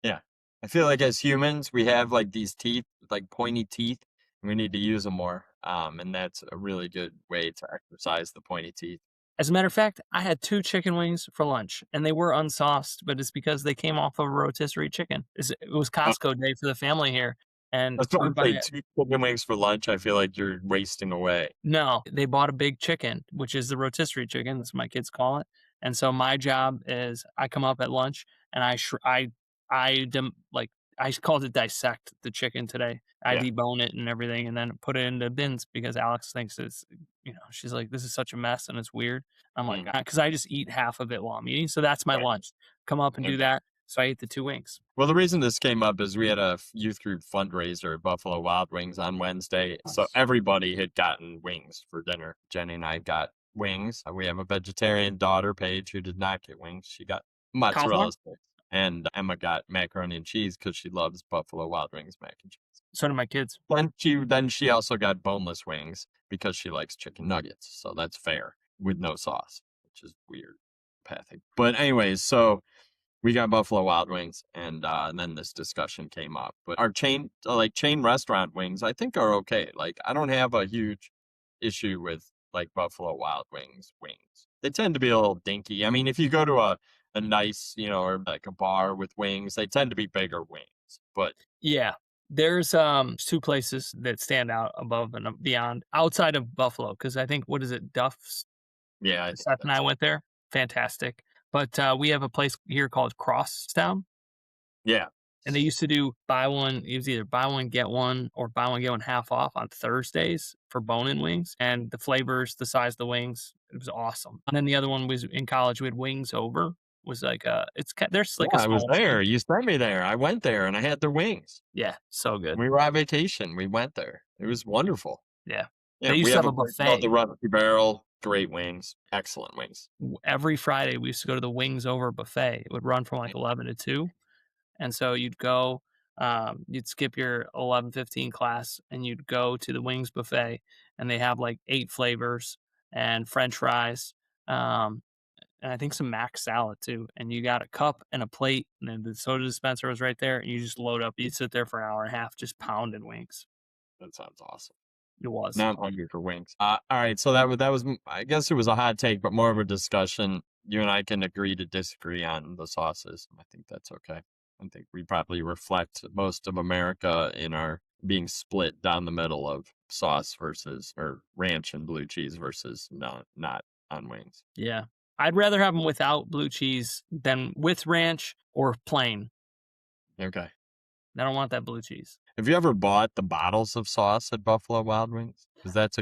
Speaker 2: Yeah. I feel like as humans, we have like these teeth, like pointy teeth. And we need to use them more. And that's a really good way to exercise the pointy teeth.
Speaker 1: As a matter of fact, I had 2 chicken wings for lunch, and they were unsauced, but it's because they came off of a rotisserie chicken. It was
Speaker 2: Oh,
Speaker 1: Costco day for the family here, and
Speaker 2: that's what I'm
Speaker 1: everybody
Speaker 2: saying. 2 chicken wings for lunch. I feel like you're wasting away.
Speaker 1: No, they bought a big chicken, which is the rotisserie chicken, that's what my kids call it. And so my job is I come up at lunch and I called it dissect the chicken today. I
Speaker 2: Yeah.
Speaker 1: debone it and everything and then put it into bins because Alex thinks she's like, this is such a mess and it's weird. I'm like,
Speaker 2: Mm.
Speaker 1: because I just eat half of it while I'm eating. So that's my
Speaker 2: Right.
Speaker 1: lunch. Come up and do
Speaker 2: Okay.
Speaker 1: that. So I ate the 2 wings.
Speaker 2: Well, the reason this came up is we had a youth group fundraiser at Buffalo Wild Wings on Wednesday. So
Speaker 1: Nice.
Speaker 2: everybody had gotten wings for dinner. Jenny and I got wings. We have a vegetarian daughter, Paige, who did not get wings. She got mozzarella
Speaker 1: Cauliflower?
Speaker 2: sticks. And Emma got macaroni and cheese because she loves Buffalo Wild Wings mac and cheese.
Speaker 1: So do my kids.
Speaker 2: Then she also got boneless wings because she likes chicken nuggets. So that's fair with no sauce, which is weird, pathic. But anyways, so we got Buffalo Wild Wings, and then this discussion came up. But our chain restaurant wings, I think are okay. Like I don't have a huge issue with like Buffalo Wild Wings wings. They tend to be a little dinky. I mean, if you go to a nice, or like a bar with wings, they tend to be bigger wings. But
Speaker 1: Yeah. There's 2 places that stand out above and beyond outside of Buffalo because I think what is it, Duff's?
Speaker 2: yeah, I think
Speaker 1: Seth and I went there. Fantastic. But we have a place here called Crosstown,
Speaker 2: yeah,
Speaker 1: and they used to do buy one. It was either buy one get one or buy one get one half off on Thursdays for bone-in wings, and the flavors, the size of the wings, it was awesome. And then the other one was in college. We had Wings Over. Was like there's like a
Speaker 2: I was
Speaker 1: small
Speaker 2: there. You sent me there. I went there and I had their wings.
Speaker 1: Yeah, so good.
Speaker 2: We were on vacation. We went there. It was wonderful.
Speaker 1: Yeah.
Speaker 2: Yeah,
Speaker 1: They used
Speaker 2: we
Speaker 1: to
Speaker 2: have
Speaker 1: have a
Speaker 2: place called the
Speaker 1: buffet.
Speaker 2: Rusty Barrel. Great wings. Excellent wings.
Speaker 1: Every Friday we used to go to the Wings Over buffet. It would run from like 11 to 2. And so you'd go, you'd skip your 11:15 class and you'd go to the Wings buffet and they have like 8 flavors and French fries, and I think some mac salad too. And you got a cup and a plate, and then the soda dispenser was right there. And you just load up. You'd sit there for an hour and a half just pounding wings.
Speaker 2: That sounds awesome.
Speaker 1: It was.
Speaker 2: Now I'm hungry for wings. All right, so that was I guess it was a hot take, but more of a discussion. you and I can agree to disagree on the sauces. I think that's okay. I think we probably reflect most of America in our being split down the middle of sauce versus, or ranch and blue cheese versus not on wings.
Speaker 1: Yeah. I'd rather have them without blue cheese than with ranch or plain.
Speaker 2: Okay.
Speaker 1: I don't want that blue cheese.
Speaker 2: Have you ever bought the bottles of sauce at Buffalo Wild Wings? Because that's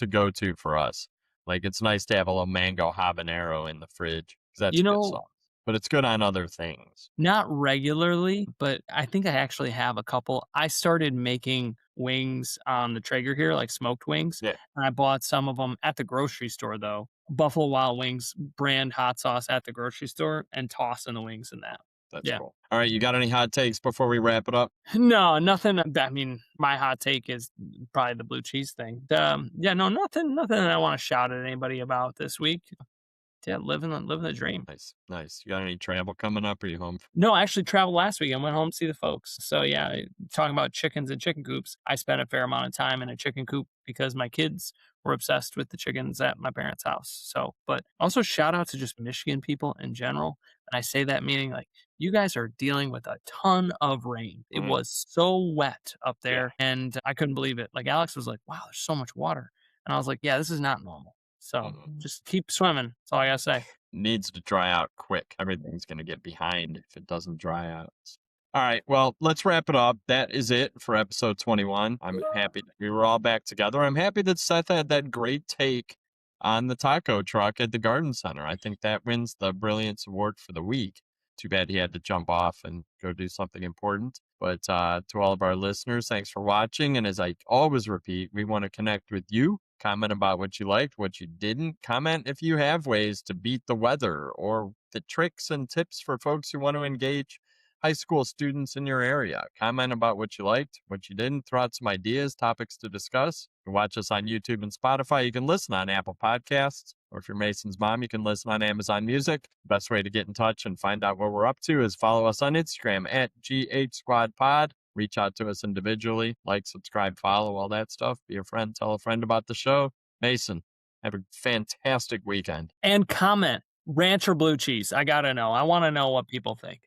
Speaker 2: a go-to for us. Like, it's nice to have a little mango habanero in the fridge because that's
Speaker 1: You
Speaker 2: good
Speaker 1: know,
Speaker 2: sauce. But it's good on other things.
Speaker 1: not regularly, but I think I actually have a couple. I started making wings on the Traeger here, like smoked wings,
Speaker 2: Yeah,
Speaker 1: and I bought some of them at the grocery store, though. Buffalo Wild Wings brand hot sauce at the grocery store and tossing the wings in that.
Speaker 2: that's
Speaker 1: Yeah.
Speaker 2: cool. All right, you got any hot takes before we wrap it up?
Speaker 1: No, nothing. I mean, my hot take is probably the blue cheese thing. Yeah, no, nothing that I want to shout at anybody about this week. Yeah, living the dream.
Speaker 2: Nice, nice. You got any travel coming up? Or are you home?
Speaker 1: No, I actually traveled last week. I went home to see the folks. So yeah, talking about chickens and chicken coops, I spent a fair amount of time in a chicken coop because my kids were obsessed with the chickens at my parents' house. So, but also shout out to just Michigan people in general. And I say that meaning like you guys are dealing with a ton of rain. It was so wet up there and I couldn't believe it. Like Alex was like, wow, there's so much water. And I was like, yeah, this is not normal. So just keep swimming. That's all I gotta say.
Speaker 2: Needs to dry out quick. Everything's going to get behind if it doesn't dry out. All right, well, let's wrap it up. That is it for episode 21. I'm happy that we were all back together. I'm happy that Seth had that great take on the taco truck at the garden center. I think that wins the Brilliance Award for the week. Too bad he had to jump off and go do something important. But to all of our listeners, thanks for watching. And as I always repeat, we want to connect with you. Comment about what you liked, what you didn't. Comment if you have ways to beat the weather or the tricks and tips for folks who want to engage high school students in your area. Comment about what you liked, what you didn't. Throw out some ideas, topics to discuss. You can watch us on YouTube and Spotify. You can listen on Apple Podcasts. Or if you're Mason's mom, you can listen on Amazon Music. The best way to get in touch and find out what we're up to is follow us on Instagram at GH Squad Pod. Reach out to us individually, like, subscribe, follow, all that stuff. Be a friend, tell a friend about the show. Mason, have a fantastic weekend.
Speaker 1: And comment ranch or blue cheese. I gotta know. I want to know what people think.